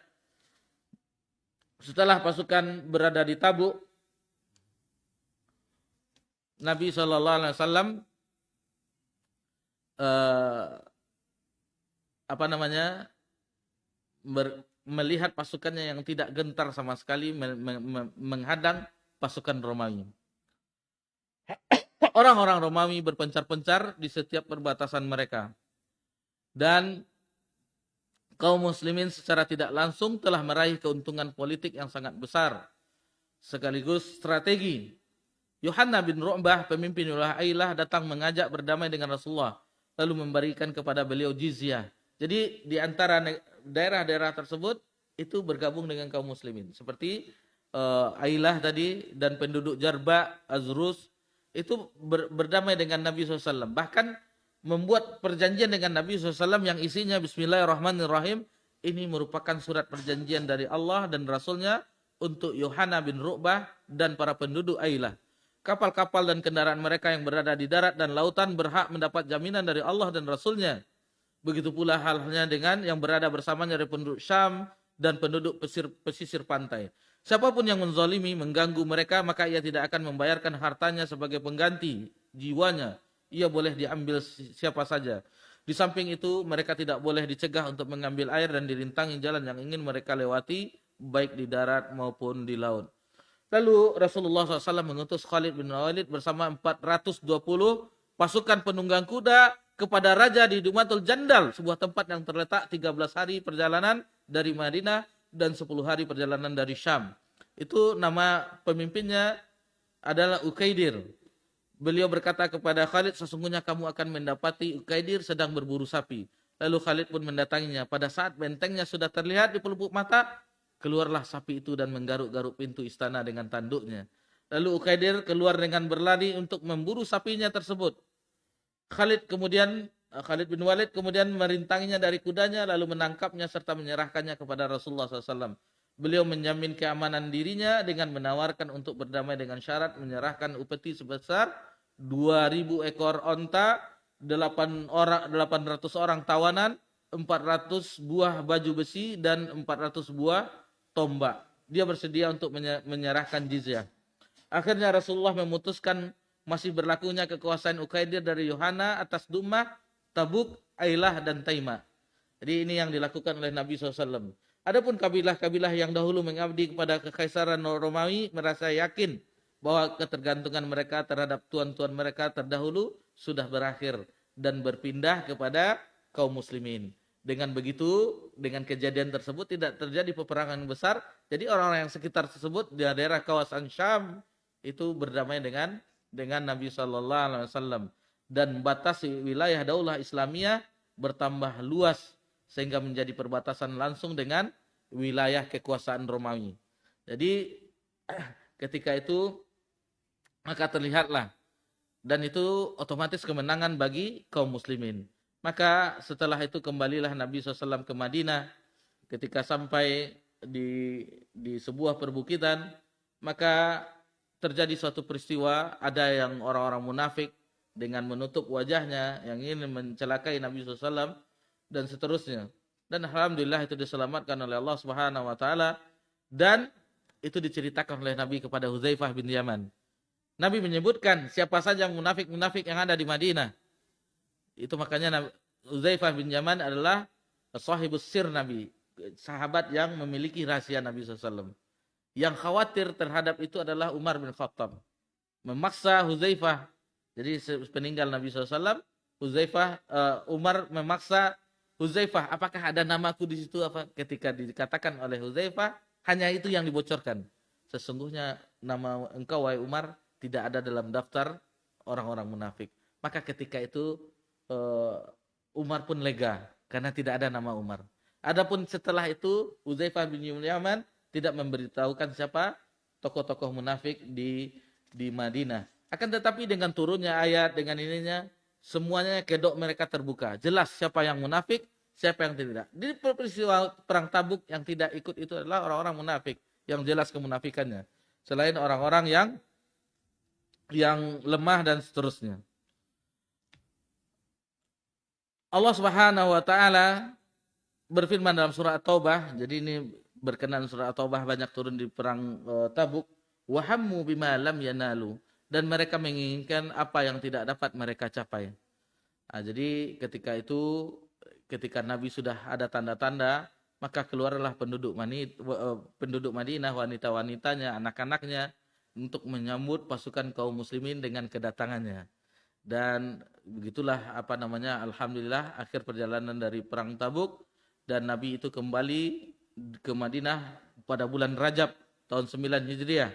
Speaker 1: Setelah pasukan berada di Tabuk, Nabi SAW melihat pasukannya yang tidak gentar sama sekali menghadang pasukan Romawi. Orang-orang Romawi berpencar-pencar di setiap perbatasan mereka. Dan kaum muslimin secara tidak langsung telah meraih keuntungan politik yang sangat besar. Sekaligus strategi. Yohanna bin Ru'bah, pemimpin wilayah Ailah, datang mengajak berdamai dengan Rasulullah. Lalu memberikan kepada beliau jizyah. Jadi di antara daerah-daerah tersebut, itu bergabung dengan kaum muslimin. Seperti Ailah tadi dan penduduk Jarba, Azrus, itu berdamai dengan Nabi SAW. Bahkan membuat perjanjian dengan Nabi SAW yang isinya Bismillahirrahmanirrahim. Ini merupakan surat perjanjian dari Allah dan Rasulnya untuk Yohanna bin Ru'bah dan para penduduk Ailah. Kapal-kapal dan kendaraan mereka yang berada di darat dan lautan berhak mendapat jaminan dari Allah dan Rasulnya. Begitu pula halnya dengan yang berada bersamanya dari penduduk Syam dan penduduk pesisir pantai. Siapapun yang menzalimi, mengganggu mereka, maka ia tidak akan membayarkan hartanya sebagai pengganti jiwanya. Ia boleh diambil siapa saja. Di samping itu, mereka tidak boleh dicegah untuk mengambil air dan dirintangi jalan yang ingin mereka lewati, baik di darat maupun di laut. Lalu Rasulullah SAW mengutus Khalid bin Walid bersama 420 pasukan penunggang kuda kepada raja di Dumatul Jandal, sebuah tempat yang terletak 13 hari perjalanan dari Madinah dan 10 hari perjalanan dari Syam. Itu nama pemimpinnya adalah Ukaidir. Beliau berkata kepada Khalid, sesungguhnya kamu akan mendapati Ukaidir sedang berburu sapi. Lalu Khalid pun mendatanginya. Pada saat bentengnya sudah terlihat di pelupuk mata, keluarlah sapi itu dan menggaruk-garuk pintu istana dengan tanduknya. Lalu Ukaidir keluar dengan berlari untuk memburu sapinya tersebut. Khalid bin Walid kemudian merintanginya dari kudanya, lalu menangkapnya serta menyerahkannya kepada Rasulullah SAW. Beliau menjamin keamanan dirinya dengan menawarkan untuk berdamai dengan syarat menyerahkan upeti sebesar 2.000 ekor onta, 800 orang tawanan, 400 buah baju besi, dan 400 buah tombak. Dia bersedia untuk menyerahkan jizyah. Akhirnya Rasulullah memutuskan masih berlakunya kekuasaan Ukaidir dari Yohanna atas Dummah, Tabuk, Ailah, dan Taima. Jadi ini yang dilakukan oleh Nabi SAW. Adapun kabilah-kabilah yang dahulu mengabdi kepada kekaisaran Romawi merasa yakin bahwa ketergantungan mereka terhadap tuan-tuan mereka terdahulu sudah berakhir dan berpindah kepada kaum muslimin. Dengan begitu, dengan kejadian tersebut tidak terjadi peperangan besar. Jadi orang-orang yang sekitar tersebut di daerah kawasan Syam itu berdamai dengan Nabi SAW, dan batas wilayah daulah Islamiyah bertambah luas sehingga menjadi perbatasan langsung dengan wilayah kekuasaan Romawi. Jadi ketika itu maka terlihatlah, dan itu otomatis kemenangan bagi kaum muslimin. Maka setelah itu kembalilah Nabi SAW ke Madinah. Ketika sampai di sebuah perbukitan, maka terjadi suatu peristiwa, ada yang orang-orang munafik dengan menutup wajahnya yang ingin mencelakai Nabi SAW dan seterusnya. Dan alhamdulillah itu diselamatkan oleh Allah Subhanahu wa taala, dan itu diceritakan oleh Nabi kepada Hudzaifah bin Yaman. Nabi menyebutkan siapa saja munafik-munafik yang ada di Madinah. Itu makanya Hudzaifah bin Yaman adalah sahibus sir Nabi, sahabat yang memiliki rahasia Nabi SAW. Yang khawatir terhadap itu adalah Umar bin Khattab. Memaksa Hudzaifah. Jadi peninggal Nabi SAW, Umar memaksa Hudzaifah, apakah ada namaku di situ? Apa ketika dikatakan oleh Hudzaifah, hanya itu yang dibocorkan. Sesungguhnya nama engkau wahai Umar tidak ada dalam daftar orang-orang munafik. Maka ketika itu Umar pun lega karena tidak ada nama Umar. Adapun setelah itu Hudzaifah bin Yaman tidak memberitahukan siapa tokoh-tokoh munafik di Madinah. Akan tetapi dengan turunnya ayat dengan ininya semuanya kedok mereka terbuka. Jelas siapa yang munafik, siapa yang tidak. Di peristiwa perang Tabuk yang tidak ikut itu adalah orang-orang munafik yang jelas kemunafikannya. Selain orang-orang yang lemah dan seterusnya. Allah Subhanahu wa taala berfirman dalam surah At-Taubah. Jadi ini berkenan surah At-Taubah banyak turun di perang Tabuk. Wa hammu bima lam yanalu, dan mereka menginginkan apa yang tidak dapat mereka capai. Nah, jadi ketika Nabi sudah ada tanda-tanda, maka keluarlah penduduk Madinah, wanita-wanitanya, anak-anaknya untuk menyambut pasukan kaum muslimin dengan kedatangannya. Dan begitulah alhamdulillah akhir perjalanan dari perang Tabuk, dan Nabi itu kembali ke Madinah pada bulan Rajab tahun 9 Hijriah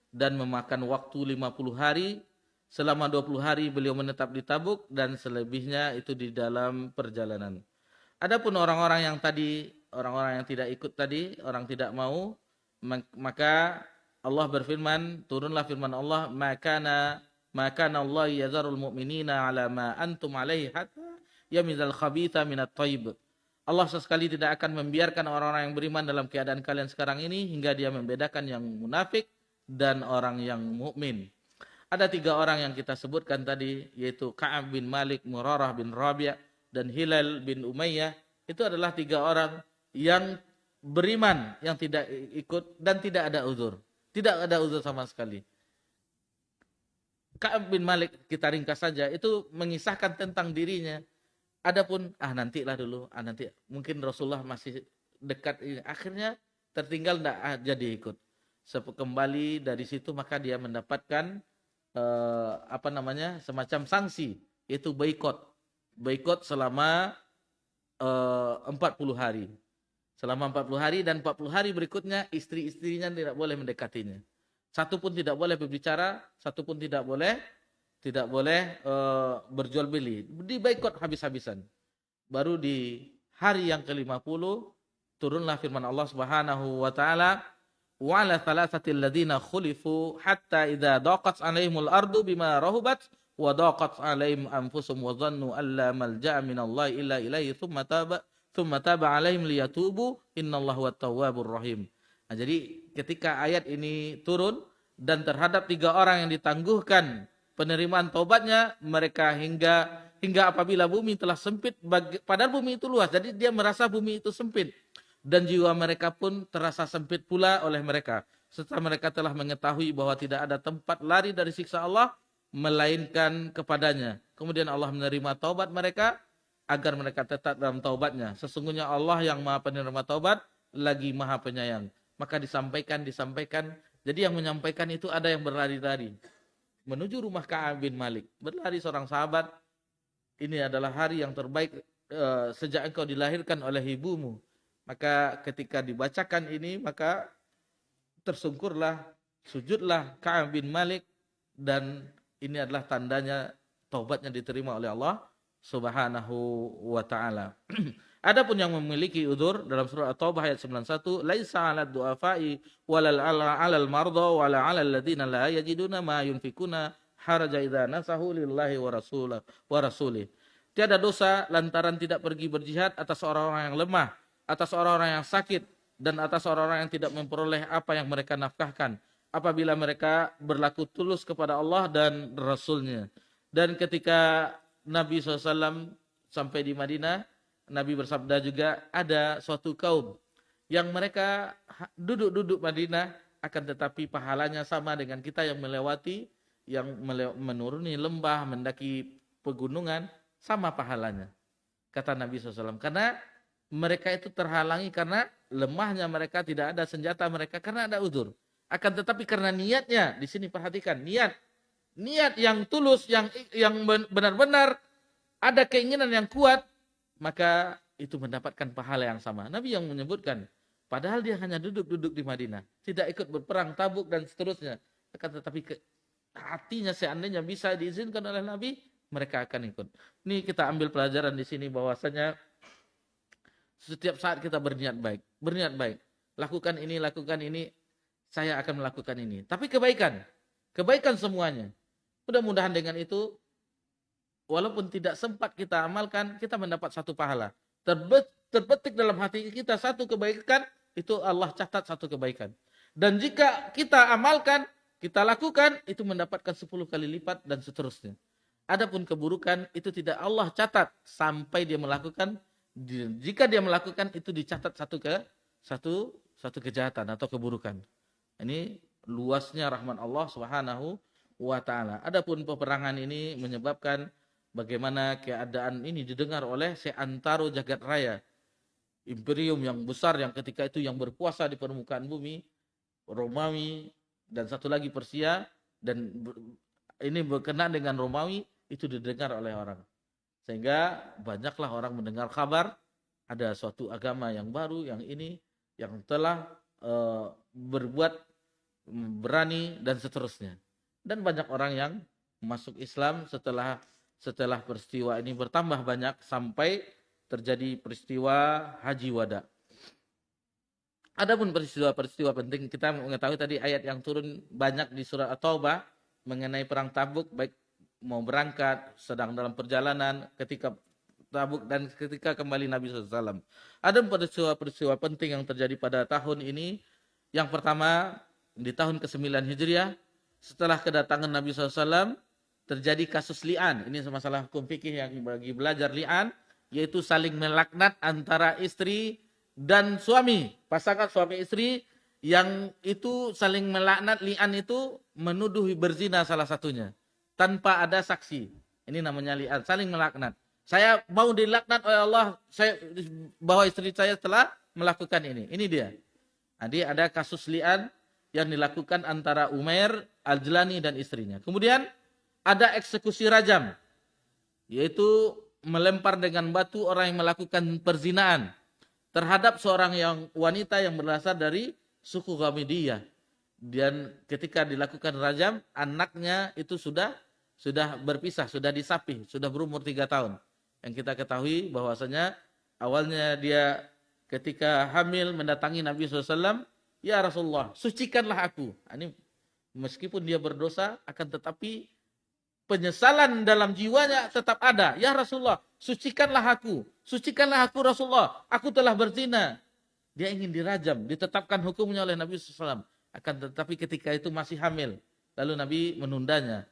Speaker 1: dan memakan waktu 50 hari. Selama 20 hari beliau menetap di Tabuk dan selebihnya itu di dalam perjalanan. Adapun orang-orang yang tidak ikut tadi, orang tidak mau, maka Allah berfirman, turunlah firman Allah, maka Allah yazarul mu'minina ala ma antum alaihi hatta yamizal khabitha minat thayyib. Allah sesekali tidak akan membiarkan orang-orang yang beriman dalam keadaan kalian sekarang ini hingga dia membedakan yang munafik dan orang yang mukmin. Ada 3 orang yang kita sebutkan tadi, yaitu Ka'ab bin Malik, Murarah bin Rabi', dan Hilal bin Umayyah. Itu adalah 3 orang yang beriman, yang tidak ikut dan tidak ada uzur. Tidak ada uzur sama sekali. Ka'ab bin Malik, kita ringkas saja, itu mengisahkan tentang dirinya. Adapun, nantilah dulu, nanti mungkin Rasulullah masih dekat ini. Akhirnya tertinggal tidak jadi ikut. Kembali dari situ maka dia mendapatkan semacam sanksi, yaitu boikot selama 40 hari. Selama 40 hari dan 40 hari berikutnya istri-istrinya tidak boleh mendekatinya. Satu pun tidak boleh berbicara, satu pun tidak boleh berjual beli. Diboikot habis-habisan. Baru di hari yang ke-50 turunlah firman Allah Subhanahu wa taala, wa ala thalathatil ladzina khulifu hatta idza daqat 'alaihimul ardu bima rahubat wa daqat 'alaihim anfusuhum wa dhannu alla malja'a minallahi illa ilaihi thumma taba 'alaihim liyatubu innallaha huwat tawwabur rahim. Nah, jadi ketika ayat ini turun dan terhadap 3 orang yang ditangguhkan penerimaan taubatnya, mereka hingga apabila bumi telah sempit, padahal bumi itu luas, jadi dia merasa bumi itu sempit. Dan jiwa mereka pun terasa sempit pula oleh mereka. Setelah mereka telah mengetahui bahwa tidak ada tempat lari dari siksa Allah, melainkan kepadanya. Kemudian Allah menerima taubat mereka, agar mereka tetap dalam taubatnya. Sesungguhnya Allah yang maha penerima taubat, lagi maha penyayang. Maka disampaikan. Jadi yang menyampaikan itu ada yang berlari-lari menuju rumah Ka'ab bin Malik. Berlari seorang sahabat, ini adalah hari yang terbaik sejak engkau dilahirkan oleh ibumu. Maka ketika dibacakan ini, maka tersungkurlah, sujudlah Ka'ab bin Malik, dan ini adalah tandanya taubatnya diterima oleh Allah Subhanahu wa taala. Adapun yang memiliki udzur dalam surah At-Taubah ayat 91, laisa 'alad du'afai walal 'alal marda wala 'alal ladzina la yajiduna ma yunfikuna haraja idza nasahu lillahi wa rasulih. Tiada dosa lantaran tidak pergi berjihad atas orang-orang yang lemah, atas orang-orang yang sakit, dan atas orang-orang yang tidak memperoleh apa yang mereka nafkahkan, apabila mereka berlaku tulus kepada Allah dan Rasulnya. Dan ketika Nabi SAW sampai di Madinah, Nabi bersabda juga, ada suatu kaum yang mereka duduk Madinah, akan tetapi pahalanya sama dengan kita yang menuruni lembah, mendaki pegunungan, sama pahalanya. Kata Nabi SAW, karena mereka itu terhalangi karena lemahnya mereka, tidak ada senjata mereka, karena ada uzur. Akan tetapi karena niatnya, di sini perhatikan, niat yang tulus, yang benar-benar ada keinginan yang kuat, maka itu mendapatkan pahala yang sama. Nabi yang menyebutkan, padahal dia hanya duduk-duduk di Madinah, tidak ikut berperang Tabuk dan seterusnya. Akan tetapi hatinya seandainya bisa diizinkan oleh Nabi, mereka akan ikut. Ini kita ambil pelajaran di sini bahwasanya setiap saat kita berniat baik, lakukan ini, saya akan melakukan ini. Tapi kebaikan semuanya. Mudah-mudahan dengan itu, walaupun tidak sempat kita amalkan, kita mendapat satu pahala. Terbetik dalam hati kita satu kebaikan, itu Allah catat satu kebaikan. Dan jika kita amalkan, kita lakukan, itu mendapatkan 10 kali lipat dan seterusnya. Adapun keburukan, itu tidak Allah catat sampai dia melakukan. Jika dia melakukan, itu dicatat satu kejahatan atau keburukan. Ini luasnya rahmat Allah Subhanahu wa taala. Adapun peperangan ini menyebabkan bagaimana keadaan ini didengar oleh seantero jagat raya. Imperium yang besar yang ketika itu yang berkuasa di permukaan bumi, Romawi dan satu lagi Persia, dan ini berkenaan dengan Romawi, itu didengar oleh orang. Sehingga banyaklah orang mendengar kabar ada suatu agama yang baru, yang ini yang telah berbuat berani dan seterusnya. Dan banyak orang yang masuk Islam setelah peristiwa ini bertambah banyak sampai terjadi peristiwa Haji Wada. Adapun peristiwa-peristiwa penting, kita mengetahui tadi ayat yang turun banyak di surat At-Taubah mengenai perang Tabuk, baik mau berangkat, sedang dalam perjalanan, ketika Tabuk dan ketika kembali Nabi SAW. Ada peristiwa-peristiwa penting yang terjadi pada tahun ini. Yang pertama, di tahun ke-9 Hijriah, setelah kedatangan Nabi SAW, terjadi kasus li'an. Ini masalah hukum fikih yang bagi belajar li'an, yaitu saling melaknat antara istri dan suami. Pasangan suami istri yang itu saling melaknat, li'an itu menuduh berzina salah satunya tanpa ada saksi. Ini namanya li'an, saling melaknat. Saya mau dilaknat oleh Allah bahwa istri saya telah melakukan ini. Ini dia. Jadi ada kasus li'an yang dilakukan antara Umair Al-Jilani dan istrinya. Kemudian ada eksekusi rajam, yaitu melempar dengan batu orang yang melakukan perzinaan terhadap seorang yang wanita yang berasal dari suku Ghamidiyah. Dan ketika dilakukan rajam, anaknya itu sudah berpisah, sudah disapih, sudah berumur 3 tahun. Yang kita ketahui bahwasanya awalnya dia ketika hamil mendatangi Nabi SAW, ya Rasulullah, sucikanlah aku. Ini meskipun dia berdosa, akan tetapi penyesalan dalam jiwanya tetap ada. Ya Rasulullah, sucikanlah aku Rasulullah, aku telah berzina. Dia ingin dirajam, ditetapkan hukumnya oleh Nabi SAW. Akan tetapi ketika itu masih hamil, lalu Nabi menundanya.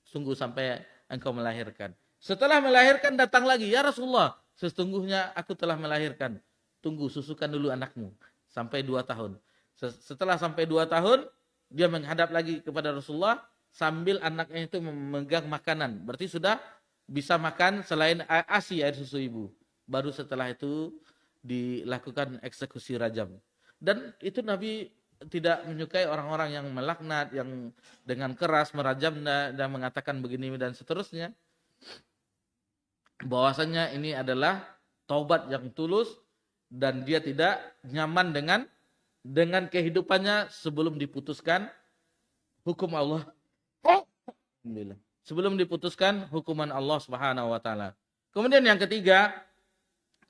Speaker 1: Sungguh sampai engkau melahirkan. Setelah melahirkan datang lagi, ya Rasulullah, sesungguhnya aku telah melahirkan. Tunggu, susukan dulu anakmu. Sampai 2 tahun. Setelah sampai 2 tahun, dia menghadap lagi kepada Rasulullah sambil anaknya itu memegang makanan. Berarti sudah bisa makan selain ASI, air susu ibu. Baru setelah itu dilakukan eksekusi rajam. Dan itu Nabi tidak menyukai orang-orang yang melaknat, yang dengan keras merajam dan mengatakan begini dan seterusnya. Bahwasanya ini adalah taubat yang tulus dan dia tidak nyaman dengan kehidupannya sebelum diputuskan hukum Allah. Alhamdulillah. Sebelum diputuskan hukuman Allah Subhanahu wa taala. Kemudian yang ketiga,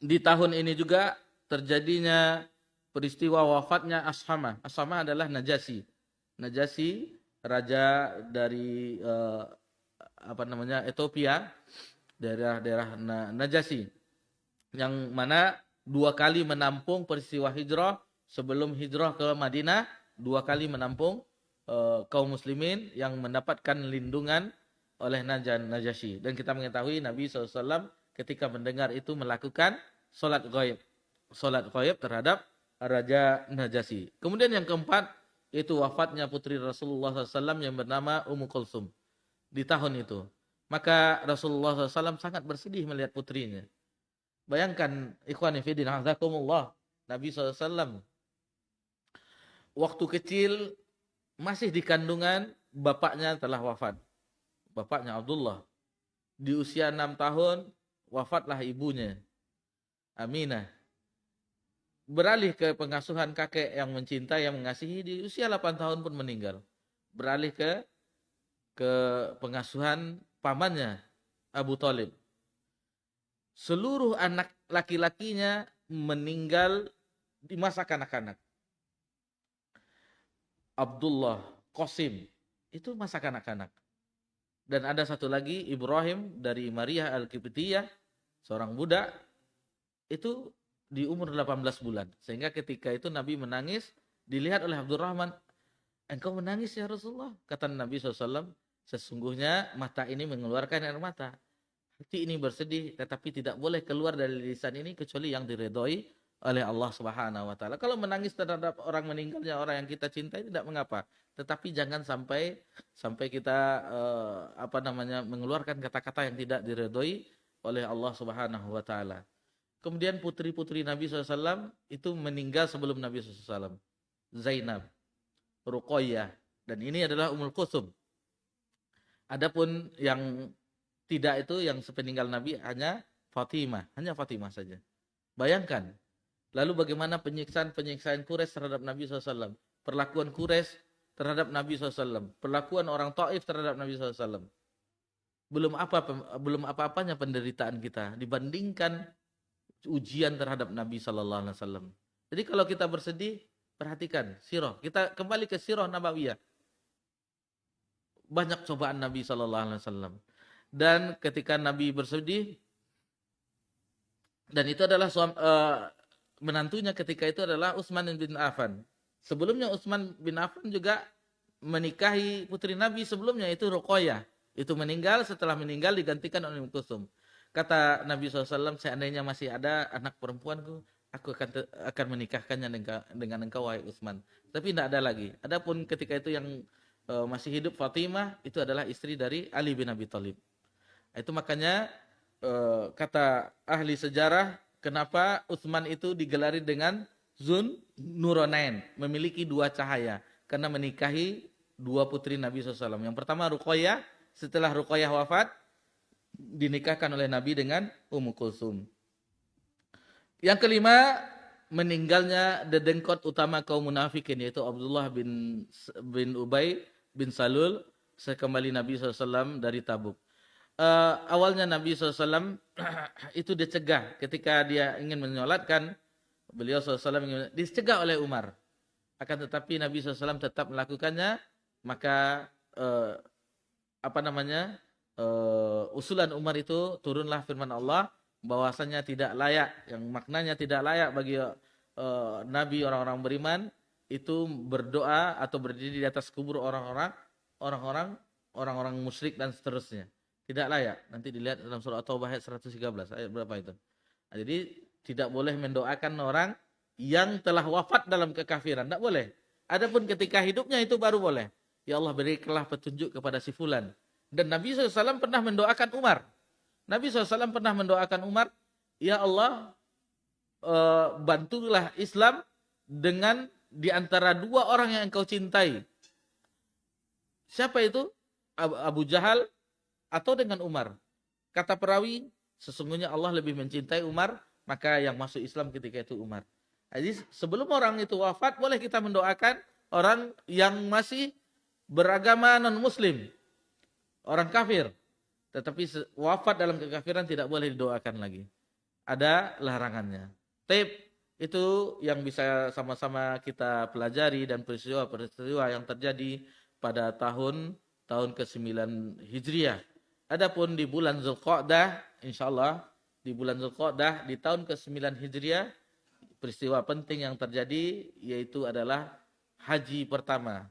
Speaker 1: di tahun ini juga terjadinya peristiwa wafatnya Ashama. Ashama adalah Najasyi. Najasyi raja dari Ethiopia, daerah Najasyi, yang mana 2 kali menampung peristiwa hijrah. Sebelum hijrah ke Madinah, 2 kali menampung kaum muslimin yang mendapatkan lindungan oleh Najasyi. Dan kita mengetahui Nabi SAW ketika mendengar itu melakukan sholat ghaib terhadap Raja Najasyi. Kemudian yang keempat, itu wafatnya putri Rasulullah SAW yang bernama Ummu Kulsum di tahun itu. Maka Rasulullah SAW sangat bersedih melihat putrinya. Bayangkan, ikhwani fillah, azakumullah, Nabi SAW waktu kecil masih di kandungan, bapaknya telah wafat. Bapaknya Abdullah. Di usia 6 tahun wafatlah ibunya. Aminah. Beralih ke pengasuhan kakek yang mencintai, yang mengasihi, di usia 8 tahun pun meninggal. Beralih ke pengasuhan pamannya Abu Thalib. Seluruh anak laki-lakinya meninggal di masa kanak-kanak. Abdullah, Qasim, itu masa kanak-kanak. Dan ada satu lagi, Ibrahim dari Maria Al-Qibtiyah, seorang budak, itu di umur 18 bulan. Sehingga ketika itu Nabi menangis, dilihat oleh Abdurrahman, engkau menangis ya Rasulullah. Kata Nabi SAW, sesungguhnya mata ini mengeluarkan air mata. Hati ini bersedih, tetapi tidak boleh keluar dari lisan ini kecuali yang diredhoi oleh Allah Subhanahu wa taala. Kalau menangis terhadap orang meninggalnya orang yang kita cintai tidak mengapa, tetapi jangan sampai kita mengeluarkan kata-kata yang tidak diredhoi oleh Allah Subhanahu wa taala. Kemudian putri-putri Nabi SAW itu meninggal sebelum Nabi SAW. Zainab, Ruqayyah, dan ini adalah Ummul Kulsum. Adapun yang tidak itu, yang sepeninggal Nabi hanya Fatimah saja. Bayangkan, lalu bagaimana penyiksaan Quraisy terhadap Nabi SAW, perlakuan Quraisy terhadap Nabi SAW, perlakuan orang Taif terhadap Nabi SAW. Belum apa-apanya penderitaan kita dibandingkan ujian terhadap Nabi Sallallahu Alaihi Wasallam. Jadi kalau kita bersedih, perhatikan sirah. Kita kembali ke sirah Nabawiyah. Banyak cobaan Nabi Sallallahu Alaihi Wasallam. Dan ketika Nabi bersedih, dan itu adalah menantunya ketika itu adalah Utsman bin Affan. Sebelumnya Utsman bin Affan juga menikahi putri Nabi sebelumnya, itu Ruqayyah. Itu meninggal, setelah meninggal digantikan oleh Umm Kulsum. Kata Nabi SAW, seandainya masih ada anak perempuanku, aku akan menikahkannya dengan engkau, wahai Utsman. Tapi tidak ada lagi. Adapun ketika itu yang masih hidup Fatimah, itu adalah istri dari Ali bin Abi Thalib. Itu makanya kata ahli sejarah, kenapa Utsman itu digelari dengan Zun Nuronain, memiliki dua cahaya, karena menikahi dua putri Nabi SAW. Yang pertama Ruqayyah, setelah Ruqayyah wafat, dinikahkan oleh Nabi dengan Ummu Kulsum. Yang kelima, meninggalnya dedengkot utama kaum munafikin, yaitu Abdullah bin Ubay bin Salul, sekembali Nabi SAW dari Tabuk. Awalnya Nabi SAW itu dicegah ketika dia ingin menyolatkan, beliau SAW dicegah oleh Umar. Akan tetapi Nabi SAW tetap melakukannya, maka usulan Umar itu turunlah firman Allah bahwasanya tidak layak, yang maknanya tidak layak bagi Nabi, orang-orang beriman itu berdoa atau berdiri di atas kubur orang-orang musyrik dan seterusnya. Tidak layak. Nanti dilihat dalam surah At-Taubah ayat 113. Ayat berapa itu? Nah, jadi tidak boleh mendoakan orang yang telah wafat dalam kekafiran. Tidak boleh. Adapun ketika hidupnya itu baru boleh. Ya Allah, berikanlah petunjuk kepada si fulan. Dan Nabi SAW pernah mendoakan Umar. Nabi SAW pernah mendoakan Umar, ya Allah, bantulah Islam dengan di antara dua orang yang engkau cintai. Siapa itu? Abu Jahal atau dengan Umar? Kata perawi, sesungguhnya Allah lebih mencintai Umar, maka yang masuk Islam ketika itu Umar. Jadi sebelum orang itu wafat, boleh kita mendoakan orang yang masih beragama non-muslim, orang kafir. Tetapi wafat dalam kekafiran tidak boleh didoakan lagi. Ada larangannya. Taib itu yang bisa sama-sama kita pelajari, dan peristiwa-peristiwa yang terjadi pada tahun ke-9 Hijriah. Adapun di bulan Zulqa'dah, insyaallah di bulan Zulqa'dah di tahun ke-9 Hijriah, peristiwa penting yang terjadi yaitu adalah haji pertama.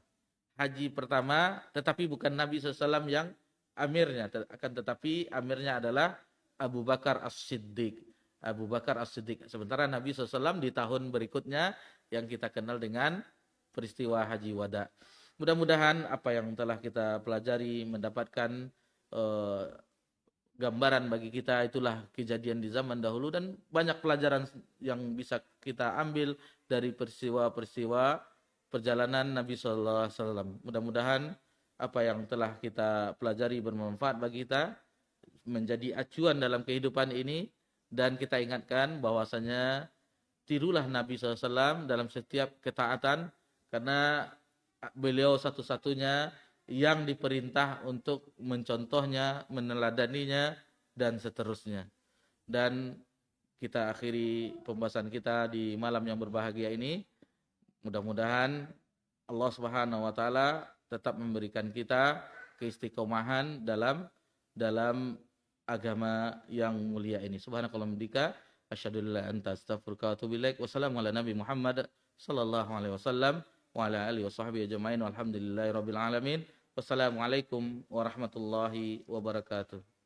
Speaker 1: Haji pertama, tetapi bukan Nabi SAW yang amirnya, akan tetapi amirnya adalah Abu Bakar As-Siddiq. Abu Bakar As-Siddiq. Sementara Nabi SAW di tahun berikutnya yang kita kenal dengan peristiwa Haji Wada. Mudah-mudahan apa yang telah kita pelajari mendapatkan gambaran bagi kita, itulah kejadian di zaman dahulu, dan banyak pelajaran yang bisa kita ambil dari peristiwa-peristiwa perjalanan Nabi SAW. Mudah-mudahan apa yang telah kita pelajari bermanfaat bagi kita, menjadi acuan dalam kehidupan ini, Dan kita ingatkan bahwasanya tirulah Nabi SAW dalam setiap ketaatan, karena beliau satu-satunya yang diperintah untuk mencontohnya, meneladaninya, dan seterusnya. Dan kita akhiri pembahasan kita di malam yang berbahagia ini. Mudah-mudahan Allah Subhanahu wa taala tetap memberikan kita keistiqomahan dalam agama yang mulia ini. Subhanakallahumma bika asyhadu an la ilaha illa anta astaghfiruka wa atubu ilaik. Wassalamu ala nabi Muhammad sallallahu alaihi wasallam wa ala alihi washabbihi ajmain walhamdulillahi rabbil alamin. Wassalamualaikum warahmatullahi wabarakatuh.